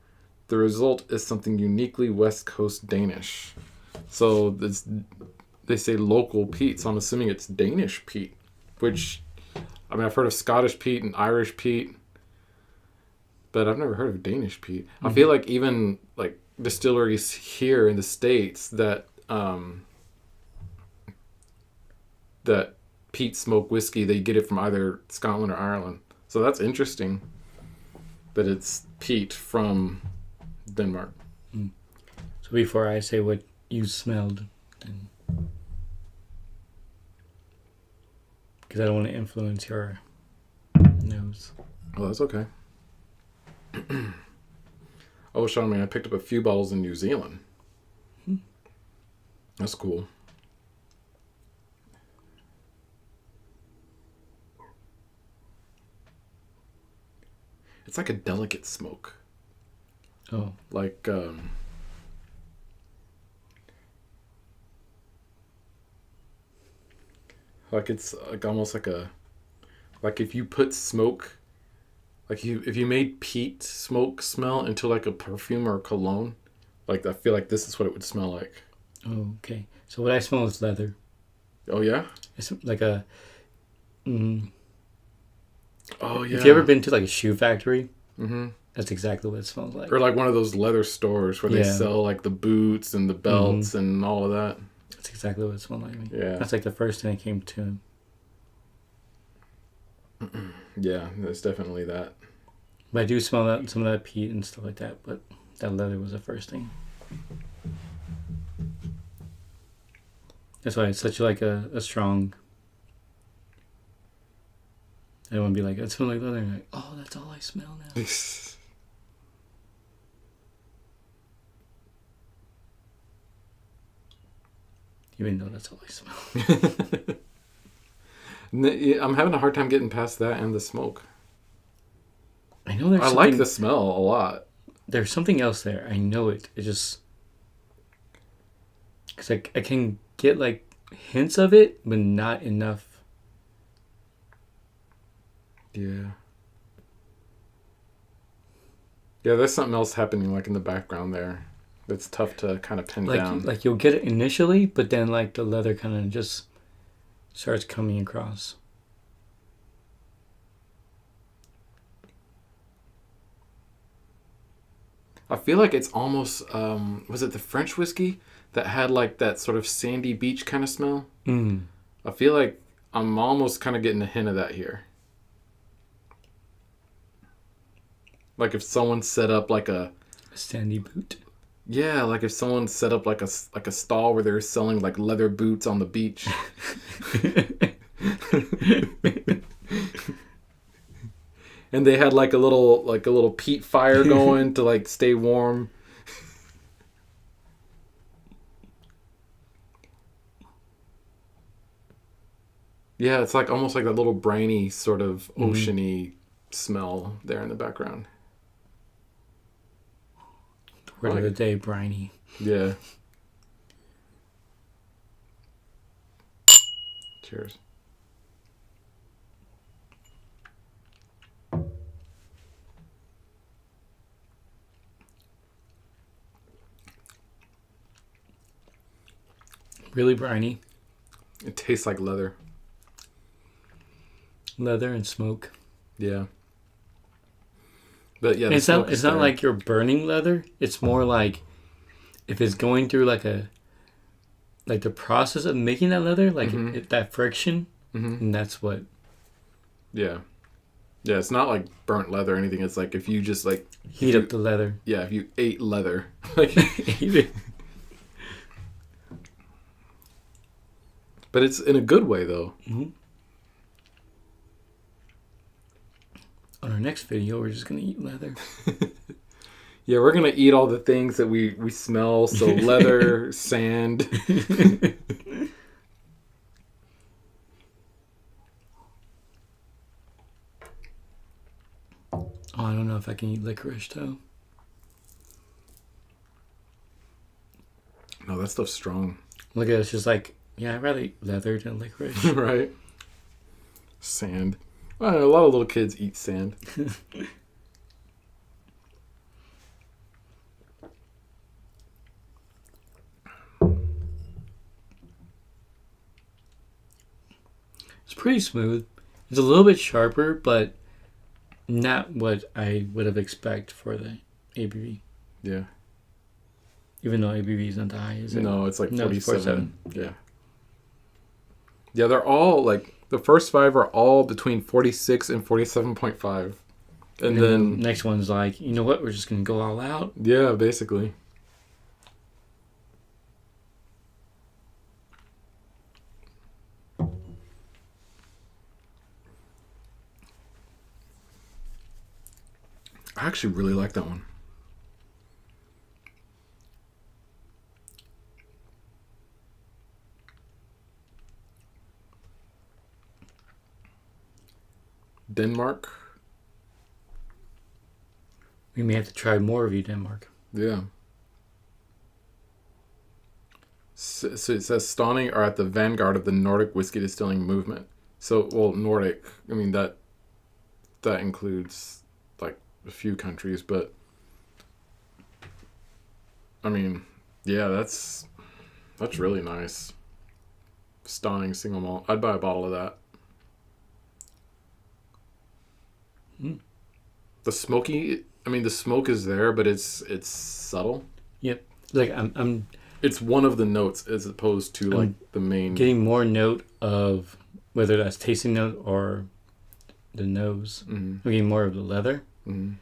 The result is something uniquely West Coast Danish. So they say local peat, so I'm assuming it's Danish peat, which... I mean, I've heard of Scottish peat and Irish peat, but I've never heard of Danish peat. Mm-hmm. I feel like even like distilleries here in the States that that peat smoke whiskey, they get it from either Scotland or Ireland. So that's interesting that it's peat from Denmark. Mm. So before I say what you smelled, then... because I don't want to influence your nose. Oh, that's okay. Oh, Sean, man, I picked up a few bottles in New Zealand. That's cool. It's like a delicate smoke. Oh. Like, like it's like almost like a, like if you put smoke, like if you made peat smoke smell into like a perfume or a cologne, like I feel like this is what it would smell like. Oh, okay. So what I smell is leather. Oh yeah? It's like a... Oh yeah. If you ever been to like a shoe factory, mm-hmm. That's exactly what it smells like. Or like one of those leather stores where they sell like the boots and the belts and all of that. That's exactly what it smelled like. Yeah. That's like the first thing that came to... Yeah, it's definitely that. But I do smell that, some of that peat and stuff like that, but that leather was the first thing. That's why it's such like a strong... I don't want to be like, it smells like leather. And like, oh, that's all I smell now. Even though that's all I smell. I'm having a hard time getting past that and the smoke. I know I like the smell a lot. There's something else there. I know it. It just... Because I can get like hints of it, but not enough. Yeah. Yeah, there's something else happening like in the background there. That's tough to kind of pin down. Like you'll get it initially, but then like the leather kind of just starts coming across. I feel like it's almost, was it the French whiskey that had like that sort of sandy beach kind of smell? Mm. I feel like I'm almost kind of getting a hint of that here. Like if someone set up like a sandy boot. Yeah, like if someone set up like a stall where they're selling like leather boots on the beach. And they had like a little peat fire going to like stay warm. Yeah, it's like almost like that little briny sort of oceany smell there in the background. Word of the day, briny. Yeah. Cheers. Really briny. It tastes like leather. Leather and smoke. Yeah. But yeah, it's not like you're burning leather. It's more like if it's going through like the process of making that leather, like that friction, and that's what. Yeah. Yeah, it's not like burnt leather or anything. It's like if you just like heat up the leather. Yeah, if you ate leather. Like But it's in a good way, though. Mm-hmm. On our next video, we're just going to eat leather. Yeah, we're going to eat all the things that we smell. So leather, sand. Oh, I don't know if I can eat licorice, though. No, that stuff's strong. Look at it, it's just like, yeah, I'd rather eat leather than licorice. Right. Sand. Well, a lot of little kids eat sand. It's pretty smooth. It's a little bit sharper, but not what I would have expected for the ABV. Yeah. Even though ABV isn't that high, is it? No, it's like 47. No, it's 47. Yeah. Yeah, they're all like the first 5 are all between 46 and 47.5. And then the next one's like, you know what? We're just going to go all out. Yeah, basically. I actually really like that one. Denmark. We may have to try more of you, Denmark. Yeah. So it says Stauning are at the vanguard of the Nordic whiskey distilling movement. So, well, Nordic, I mean, that includes like a few countries, but I mean, yeah, that's really nice. Stauning single malt. I'd buy a bottle of that. The smoke is there, but it's subtle. Yep. Like I'm it's one of the notes as opposed to like the main. Getting more note of whether that's tasting note or the nose. I'm getting more of the leather. And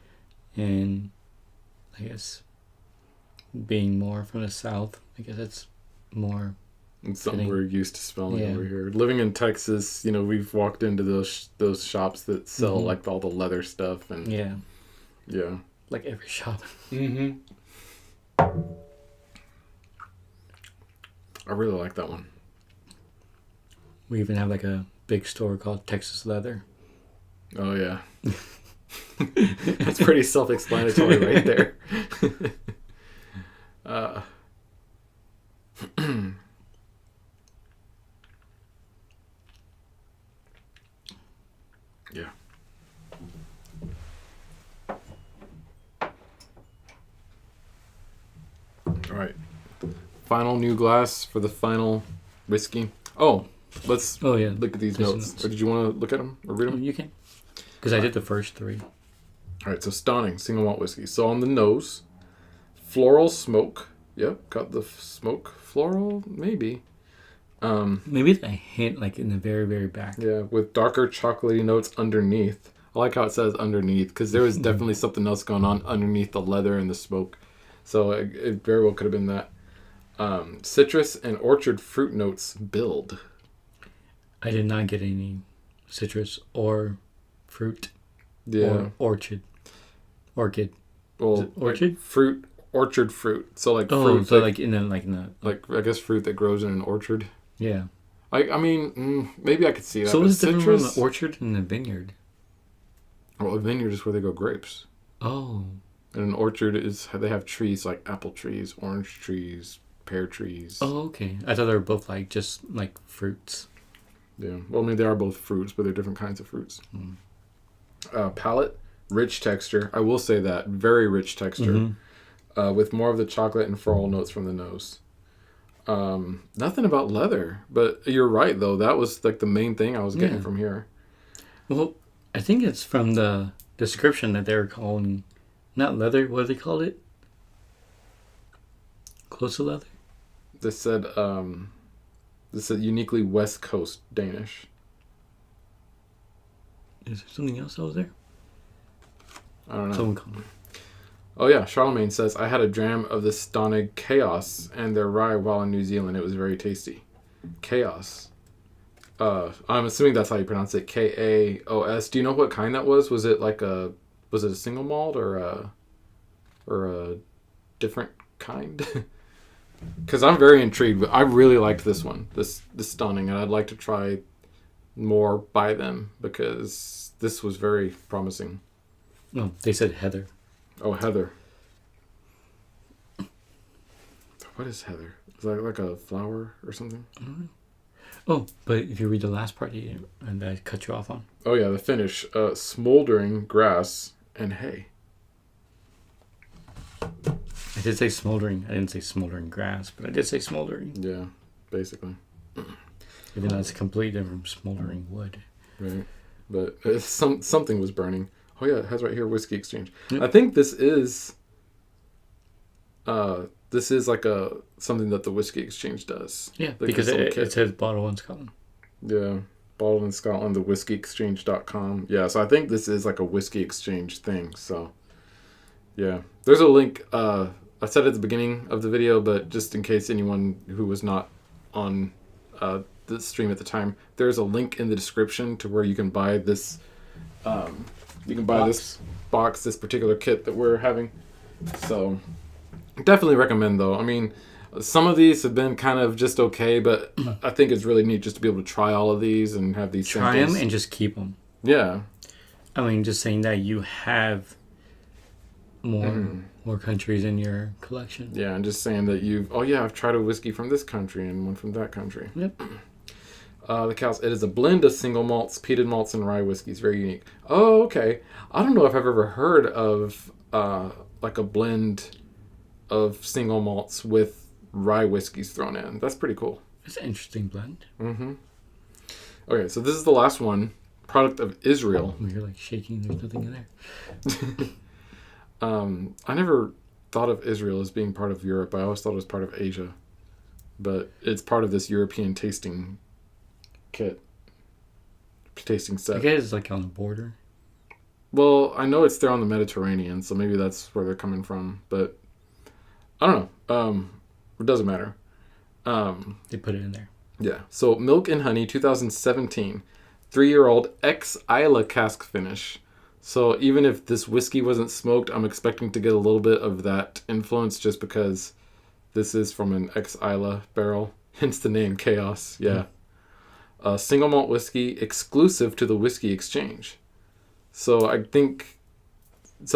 I guess being more from the south, I guess it's more. It's something we're used to smelling over here. Living in Texas, we've walked into those shops that sell like all the leather stuff and yeah, like every shop. I really like that one. We even have like a big store called Texas Leather. Oh yeah, that's pretty self-explanatory right there. Yeah. All right. Final new glass for the final whiskey. Oh, let's look at these notes. Or did you want to look at them or read them? You can. Because I did the first 3. All right, so Stauning single malt whiskey. So on the nose, floral smoke. Yep, got the smoke. Floral, maybe. Maybe a hint like in the very, very back. Yeah, with darker chocolatey notes underneath. I like how it says underneath because there was definitely something else going on underneath the leather and the smoke. So it very well could have been that. Citrus and orchard fruit notes build. I did not get any citrus or fruit. Yeah. Or orchid. Well, orchid? Fruit, orchard fruit. So like fruit. So like in the like I guess fruit that grows in an orchard. Yeah. I mean, maybe I could see that. So what's different from citrus? an orchard and a vineyard? Well, a vineyard is where they grow grapes. Oh. And an orchard is they have trees like apple trees, orange trees, pear trees. Oh, okay. I thought they were both like just like fruits. Yeah. Well, I mean, they are both fruits, but they're different kinds of fruits. Palate, rich texture. I will say that. Very rich texture. With more of the chocolate and floral notes from the nose. Nothing about leather. But you're right, though. That was like the main thing I was getting from here. Well, I think it's from the description that they were calling, not leather, what do they call it? Close to leather? This said uniquely West Coast Danish. Is there something else that was there? I don't know. Someone called it. Oh yeah, Charlemagne says, I had a dram of the Stonig Chaos and their rye while in New Zealand. It was very tasty. Chaos. I'm assuming that's how you pronounce it. Kaos. Do you know what kind that was? Was it a single malt or a different kind? Because I'm very intrigued. But I really liked this one, this Stonig, and I'd like to try more by them because this was very promising. No, they said heather. Oh, heather. What is heather? Is that like a flower or something? Oh, but if you read the last part, and I cut you off on. Oh yeah, the finish. Smoldering grass and hay. I did say smoldering. I didn't say smoldering grass, but I did say smoldering. Yeah, basically. Even though it's completely different from smoldering wood. Right. But something was burning. Oh yeah, it has right here, Whiskey Exchange. Yep. I think this is like something that the Whiskey Exchange does. Yeah, like because it says bottle in Scotland. Yeah, bottled in Scotland, the whiskeyexchange.com. Yeah, so I think this is like a Whiskey Exchange thing. So yeah, there's a link. I said at the beginning of the video, but just in case anyone who was not on the stream at the time, there's a link in the description to where you can buy this. You can buy this box, this particular kit that we're having. So definitely recommend, though. I mean, some of these have been kind of just okay, but I think it's really neat just to be able to try all of these and have these try samples. them and just keep them. Yeah. I mean, just saying that you have more countries in your collection. Yeah, and just saying that I've tried a whiskey from this country and one from that country. Yep. The cows. It is a blend of single malts, peated malts, and rye whiskeys. Very unique. Oh, okay. I don't know if I've ever heard of like a blend of single malts with rye whiskeys thrown in. That's pretty cool. It's an interesting blend. Mm-hmm. Okay, so this is the last one. Product of Israel. You're like shaking. There's nothing in there. I never thought of Israel as being part of Europe. I always thought it was part of Asia. But it's part of this European tasting kit. Tasting set. I guess it's like on the border. Well, I know it's there on the Mediterranean, so maybe that's where they're coming from. But I don't know. It doesn't matter. They put it in there. Yeah. So Milk and Honey 2017. 3-year-old ex-Isla cask finish. So even if this whiskey wasn't smoked, I'm expecting to get a little bit of that influence just because this is from an ex-Isla barrel. Hence the name Chaos. Yeah. Single malt whiskey exclusive to the Whiskey Exchange. So I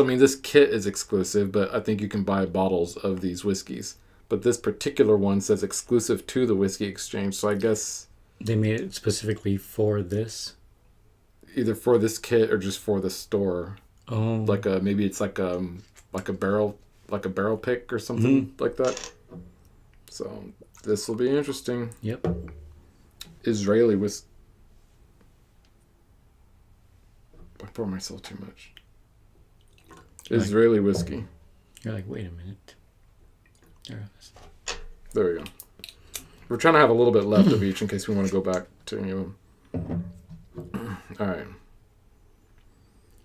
mean, this kit is exclusive, but I think you can buy bottles of these whiskeys. But this particular one says exclusive to the Whiskey Exchange, so I guess they made it specifically for this. Either for this kit or just for the store. Oh, Maybe it's like a barrel pick or something like that. So this will be interesting. Yep. Israeli whiskey. I pour myself too much. Israeli whiskey. You're like, wait a minute. There we go. We're trying to have a little bit left of each in case we want to go back to any of them. All right.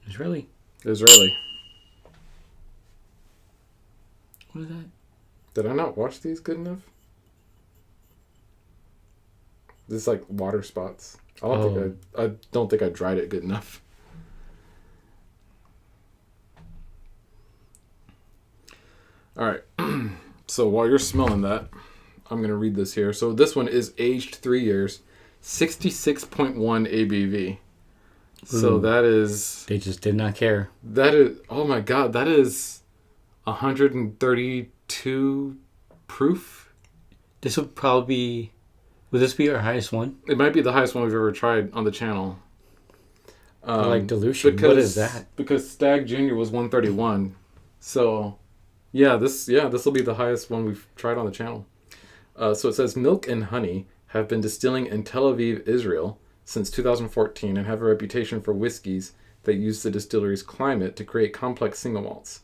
Israeli. What is that? Did I not watch these good enough? This is like water spots. I don't think I dried it good enough. All right. So while you're smelling that, I'm going to read this here. So this one is aged 3 years. 66.1 ABV. So that is... They just did not care. That is... Oh my god, that is 132 proof? This would probably be... Would this be our highest one? It might be the highest one we've ever tried on the channel. I like dilution. What is that? Because Stag Junior was 131. So, this will be the highest one we've tried on the channel. So it says, Milk and Honey have been distilling in Tel Aviv, Israel, since 2014 and have a reputation for whiskeys that use the distillery's climate to create complex single malts.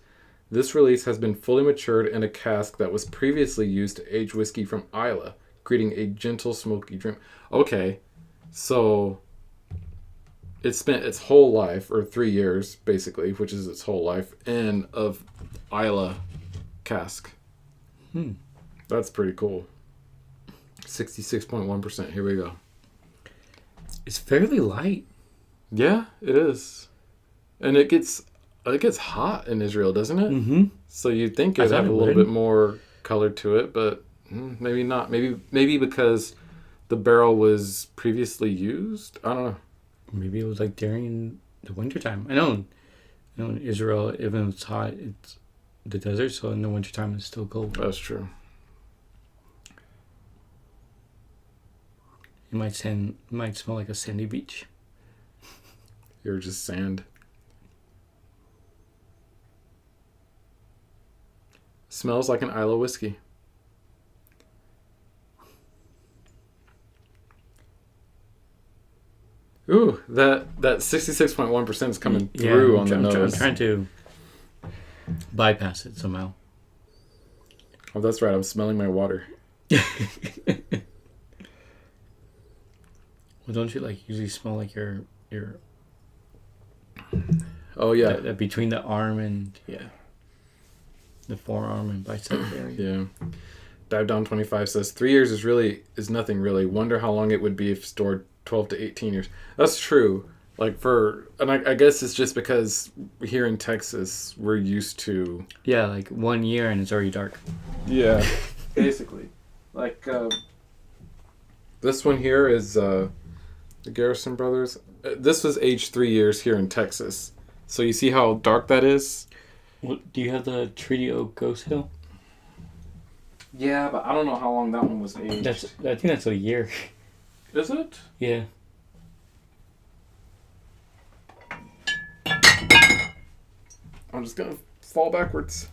This release has been fully matured in a cask that was previously used to age whiskey from Islay, creating a gentle, smoky drink. Okay, so it spent its whole life, or 3 years, basically, which is its whole life, in of Islay cask. That's pretty cool. 66.1%. Here we go. It's fairly light. Yeah, it is. And it gets hot in Israel, doesn't it? Mm-hmm. So you'd think it'd have a little bit more color to it, but maybe not. Maybe because the barrel was previously used? I don't know. Maybe it was like during the wintertime. I know in Israel, even if it's hot, it's the desert, so in the wintertime it's still cold. That's true. It might smell like a sandy beach. You're just sand. Smells like an Islay whiskey. Ooh, that 66.1% is coming through on the nose. I'm trying to bypass it somehow. Oh, that's right. I'm smelling my water. Well, don't you usually smell like your Oh yeah, that between the arm and the forearm and bicep area. Yeah. Dive Down 25 says 3 years is nothing really. Wonder how long it would be if stored 12 to 18 years. That's true. I guess it's just because here in Texas we're used to 1 year and it's already dark. Yeah, basically. This one here is the Garrison Brothers. This was aged 3 years here in Texas. So you see how dark that is? Well, do you have the Treaty Oak Ghost Hill? Yeah, but I don't know how long that one was aged. I think that's a year. Is it? Yeah. I'm just gonna fall backwards.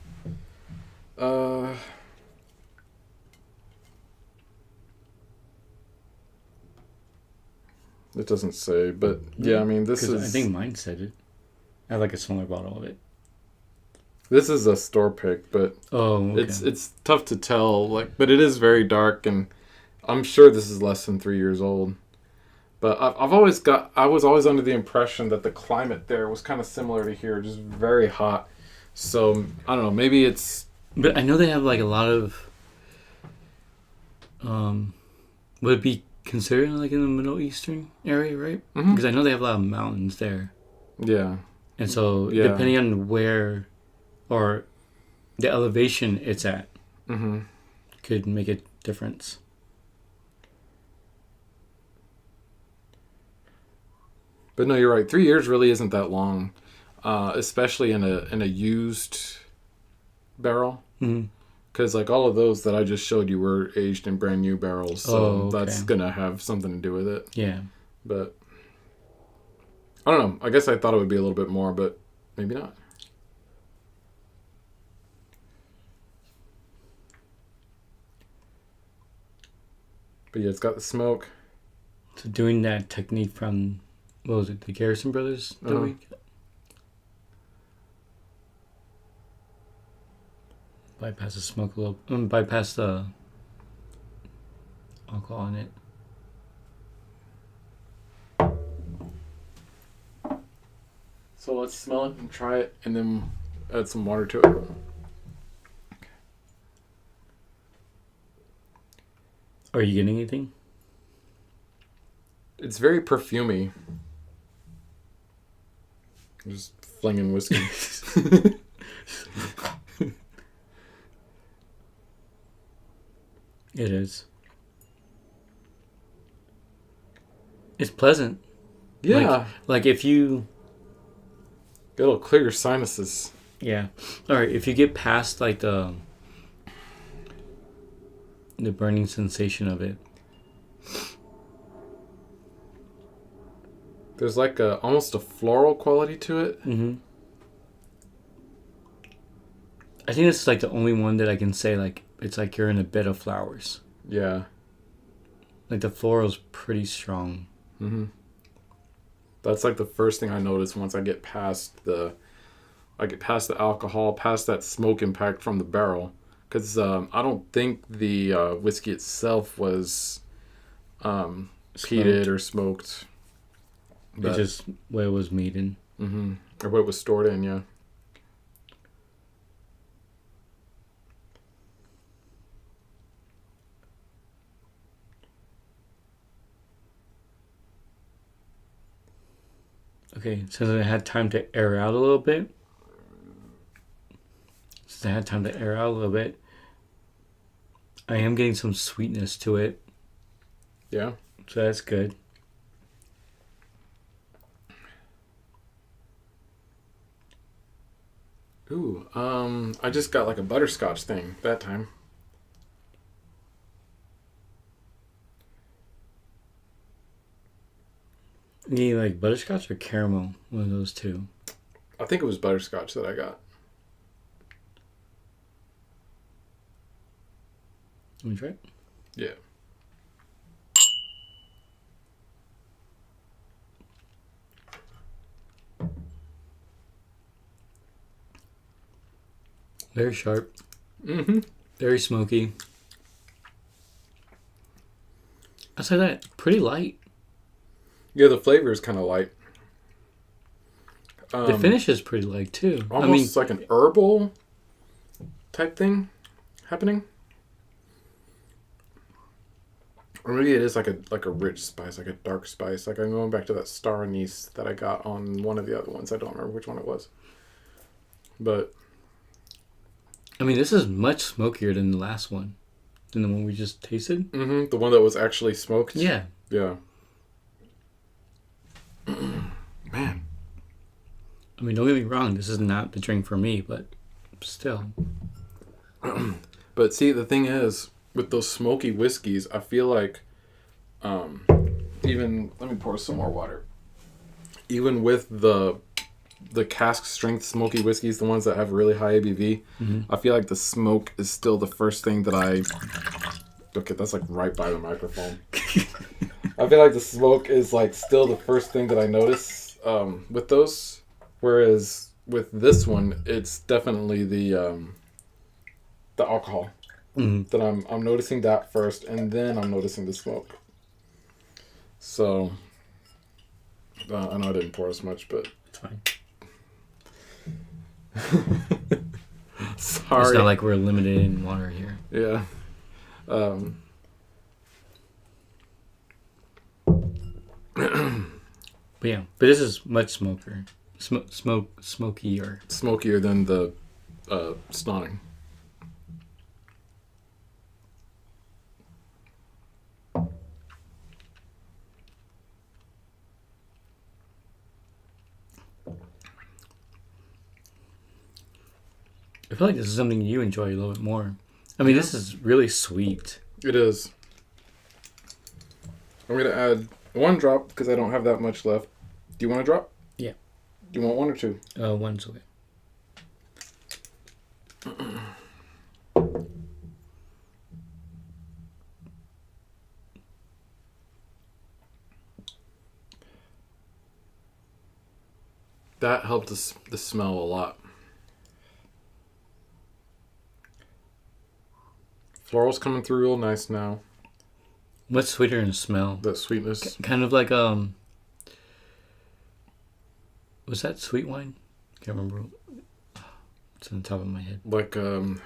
It doesn't say, but yeah, I mean, this is... I think mine said it. I have a smaller bottle of it. This is a store pick, but okay. It's tough to tell. But it is very dark, and I'm sure this is less than 3 years old. But I was always under the impression that the climate there was kind of similar to here, just very hot. So I don't know. Maybe it's... But I know they have a lot of... would it be considered in the Middle Eastern area, right? Mm-hmm. Because I know they have a lot of mountains there. Yeah. And so depending on where or the elevation it's at, could make a difference. But no, you're right. 3 years really isn't that long, especially in a used barrel. Because all of those that I just showed you were aged in brand new barrels, so that's gonna have something to do with it. Yeah. But I don't know. I guess I thought it would be a little bit more, but maybe not. But yeah, it's got the smoke. So doing that technique from, what was it, the Garrison Brothers that we got? Bypass the smoke a little, bypass the alcohol in it. So let's smell it and try it, and then add some water to it. Are you getting anything? It's very perfumey. I'm just flinging whiskey. It is. It's pleasant. Yeah. Like if you... It'll clear your sinuses. Yeah. All right. If you get past like the burning sensation of it. There's like almost a floral quality to it. Mm-hmm. I think it's like the only one that I can say like it's like you're in a bed of flowers. Yeah. Like the floral's pretty strong. Mm-hmm. That's like the first thing I notice once I get past the alcohol, past that smoke impact from the barrel. Because I don't think the whiskey itself was peated or smoked. It's just where it was made in. Mm-hmm. Or what it was stored in, yeah. Okay, since I had time to air out a little bit. I am getting some sweetness to it. Yeah. So that's good. Ooh, I just got like a butterscotch thing that time. You need like butterscotch or caramel? One of those two. I think it was butterscotch that I got. Let me try it. Yeah. Very sharp. Mm-hmm. Very smoky. Outside that, pretty light. Yeah, the flavor is kind of light. The finish is pretty light too. Almost like an herbal type thing happening. Or maybe it is like a rich spice, like a dark spice. Like I'm going back to that star anise that I got on one of the other ones. I don't remember which one it was. But I mean, this is much smokier than the last one. Than the one we just tasted. Mm-hmm. The one that was actually smoked? Yeah. Yeah. Man. I mean, don't get me wrong. This is not the drink for me, but still. But see, the thing is, with those smoky whiskeys, I feel like even... Let me pour some more water. Even with the cask strength smoky whiskeys, the ones that have really high ABV, I feel like the smoke is still the first thing that I... Okay, that's like right by the microphone. I feel like the smoke is like still the first thing that I notice with those, whereas with this one, it's definitely the alcohol that I'm noticing that first, and then I'm noticing the smoke. So I know I didn't pour as much, but It's fine. Sorry. It's not like we're limited in water here. Yeah. But yeah, but this is much smokier. Smokier than the snotting. I feel like this is something you enjoy a little bit more. I mean, this is really sweet. It is. I'm going to add one drop because I don't have that much left. Do you want a drop? Yeah. Do you want one or two? One's okay. That helped the smell a lot. Floral's coming through real nice now. Much sweeter in smell. That sweetness. Kind of like was that sweet wine? Can't remember. It's on the top of my head. Like almost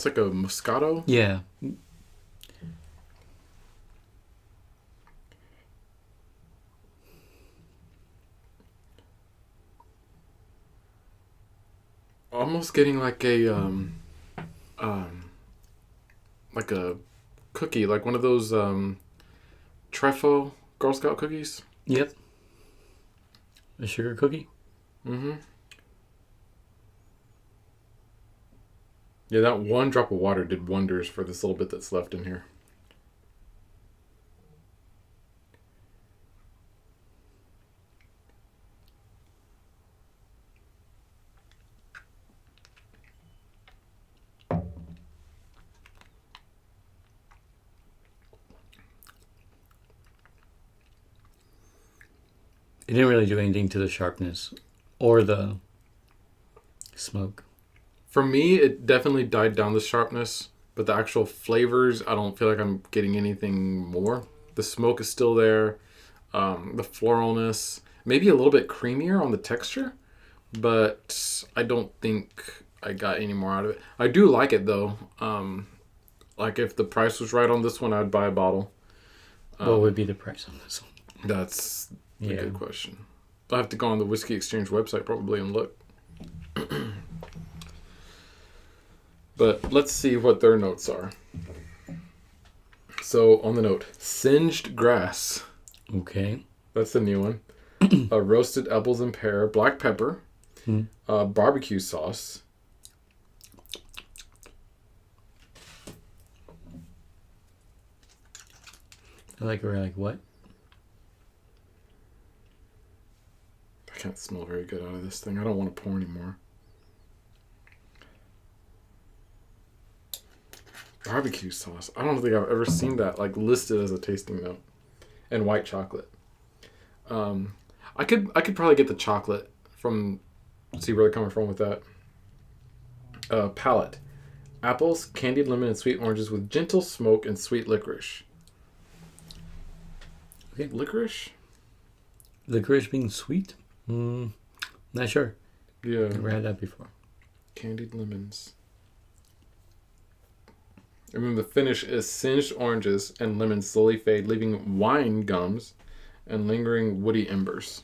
like a Moscato. Yeah. Almost getting like a cookie, like one of those trefo Girl Scout cookies. Yep. A sugar cookie. Mm-hmm. Yeah, that one drop of water did wonders for this little bit that's left in here. It didn't really do anything to the sharpness or the smoke. For me, it definitely died down the sharpness, but the actual flavors, I don't feel like I'm getting anything more. The smoke is still there. The floralness, maybe a little bit creamier on the texture, but I don't think I got any more out of it. I do like it though. Like if the price was right on this one, I'd buy a bottle. What would be the price on this one? That's a good question. I have to go on the Whiskey Exchange website probably and look. But let's see what their notes are. So on the note, singed grass. Okay. That's the new one. Roasted apples and pear, black pepper, barbecue sauce. Like what? I can't smell very good out of this thing. I don't want to pour anymore. Barbecue sauce. I don't think I've ever seen that like listed as a tasting note. And white chocolate. I could probably get the chocolate from. See where they're coming from with that. Palate. Apples, candied lemon, and sweet oranges with gentle smoke and sweet licorice. Okay. Licorice? Licorice being sweet? Not sure. Yeah. Never had that before. Candied lemons. And then the finish is singed oranges and lemons slowly fade, leaving wine gums and lingering woody embers.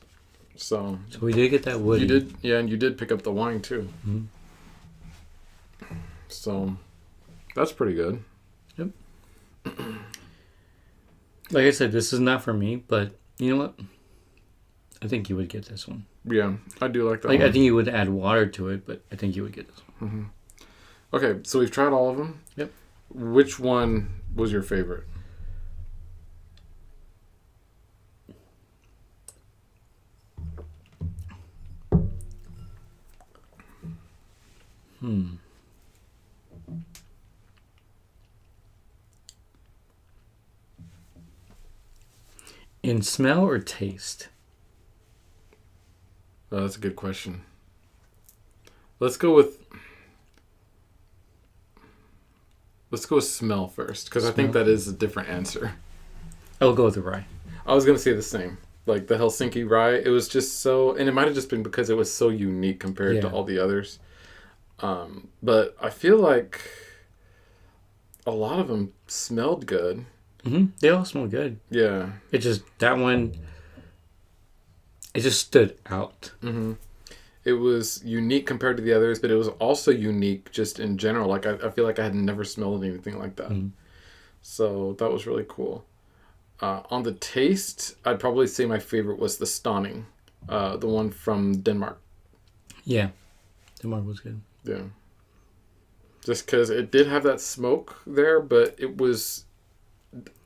So we did get that woody. You did, yeah, and you did pick up the wine too. Mm-hmm. So that's pretty good. Yep. Like I said, this is not for me, but you know what? I think you would get this one. Yeah, I do like that one. I think you would add water to it, but I think you would get this one. Mm-hmm. Okay, so we've tried all of them. Yep. Which one was your favorite? In smell or taste? Oh, that's a good question. Let's go with smell first, because I think that is a different answer. I'll go with the rye. I was going to say the same. Like the Helsinki rye, it was just so, and it might have just been because it was so unique compared to all the others. But I feel like a lot of them smelled good. Mm-hmm. They all smell good. Yeah. It just, that one, it just stood out. Mm-hmm. It was unique compared to the others, but it was also unique just in general. Like I feel like I had never smelled anything like that. Mm-hmm. So that was really cool. On the taste, I'd probably say my favorite was the Stonning, the one from Denmark. Yeah. Denmark was good. Yeah. Just because it did have that smoke there, but it was...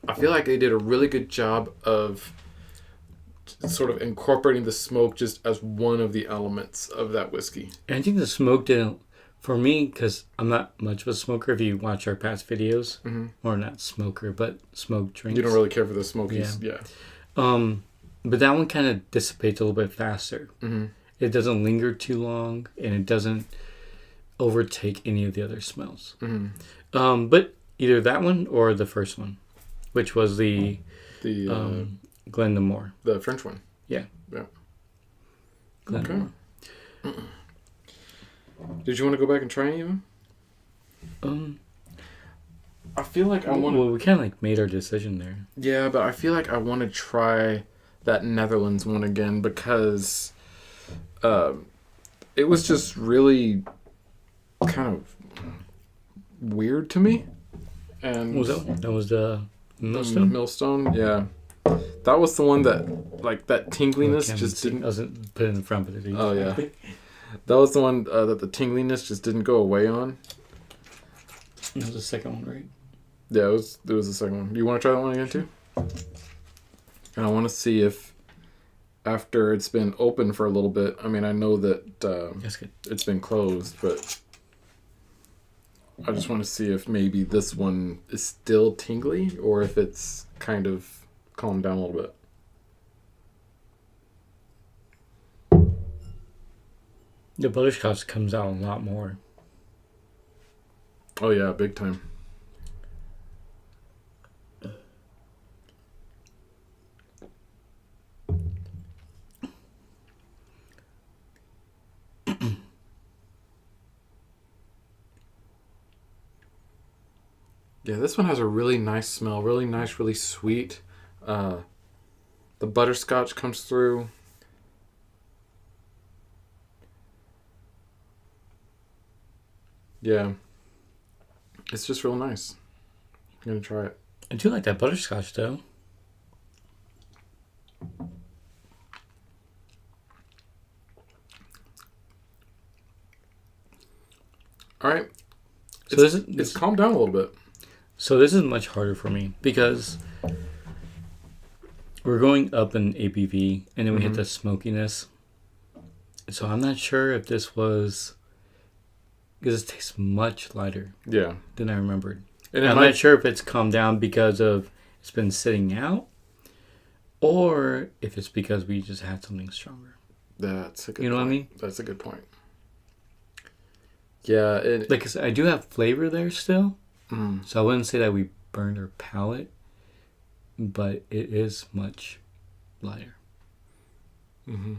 I feel like they did a really good job of sort of incorporating the smoke just as one of the elements of that whiskey. And I think the smoke didn't... For me, because I'm not much of a smoker, if you watch our past videos, or not smoker, but smoke drinks. You don't really care for the smokies, yeah. But that one kind of dissipates a little bit faster. Mm-hmm. It doesn't linger too long, and it doesn't overtake any of the other smells. Mm-hmm. But either that one or the first one, which was the Glendamore. The French one. Yeah. Yeah. Glendamore. Okay. Did you want to go back and try any of them? I feel like I want to... Well, we kind of like made our decision there. Yeah, but I feel like I want to try that Netherlands one again because it was just really kind of weird to me. And what was that? That was the Millstone? Millstone, yeah. That was the one that, like, that tingliness just didn't... I wasn't put it in front of it. Oh, yeah. That was the one that the tingliness just didn't go away on. That was the second one, right? Yeah, it was the second one. Do you want to try that one again, too? And I want to see if, after it's been open for a little bit, I mean, I know that That's good. it's been closed, but I just want to see if maybe this one is still tingly or if it's kind of calmed down a little bit. The butterscotch comes out a lot more. Oh, yeah, big time. Yeah, this one has a really nice smell. Really nice, really sweet. The butterscotch comes through. Yeah. It's just real nice. I'm going to try it. I do like that butterscotch, though. All right. So it's calmed down a little bit. So this is much harder for me because we're going up in ABV and then we hit the smokiness. So I'm not sure if this was... Because it tastes much lighter than I remembered. And I'm not sure if it's calmed down because of it's been sitting out or if it's because we just had something stronger. That's a good point. You know what I mean? That's a good point. Yeah. Like I said, I do have flavor there still. So I wouldn't say that we burned our palate, but it is much lighter. Mm-hmm.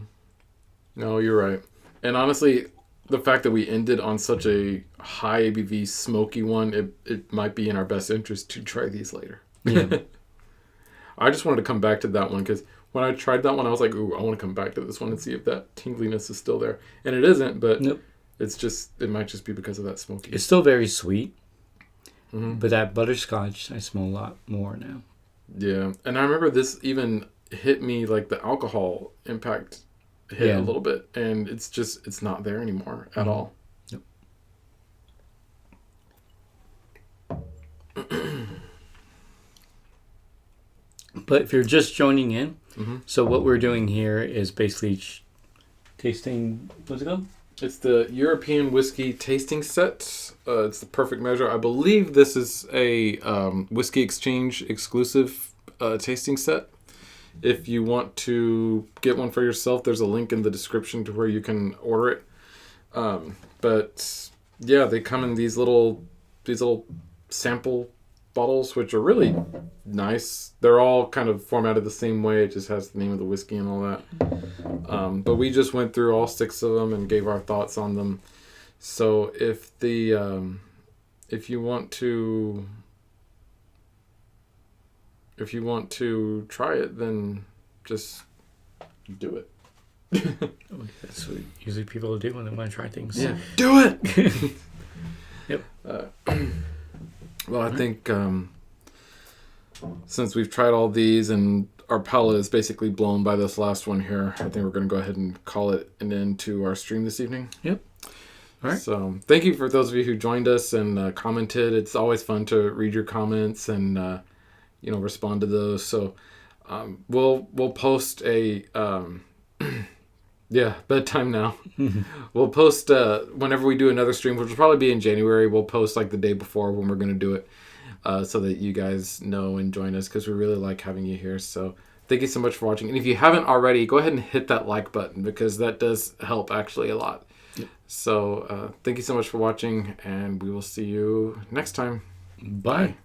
No, you're right. And honestly, the fact that we ended on such a high ABV smoky one, it might be in our best interest to try these later. Yeah. I just wanted to come back to that one because when I tried that one, I was like, ooh, I want to come back to this one and see if that tingliness is still there. And it isn't, but it might just be because of that smoky. It's still very sweet. But that butterscotch, I smell a lot more now. Yeah. And I remember this even hit me like the alcohol impact hit a little bit. And it's not there anymore at all. Nope. But if you're just joining in, so what we're doing here is basically tasting, what's it called? It's the European Whisky tasting set. It's the perfect measure. I believe this is a Whiskey Exchange exclusive tasting set. If you want to get one for yourself, there's a link in the description to where you can order it. But yeah, they come in these little sample bottles, which are really nice. They're all kind of formatted the same way. It just has the name of the whiskey and all that. But we just went through all 6 of them and gave our thoughts on them. So if you want to try it, then just do it. That's what usually people do when they want to try things. Yeah, do it. Yep. Well, I think since we've tried all these and our palate is basically blown by this last one here, I think we're going to go ahead and call it an end to our stream this evening. Yep. All right. So thank you for those of you who joined us and commented. It's always fun to read your comments and respond to those. So we'll post a bedtime now. We'll post whenever we do another stream, which will probably be in January. We'll post like the day before when we're going to do it, so that you guys know and join us because we really like having you here. So thank you so much for watching. And if you haven't already, go ahead and hit that like button because that does help actually a lot. Yep. So thank you so much for watching, and we will see you next time. Bye.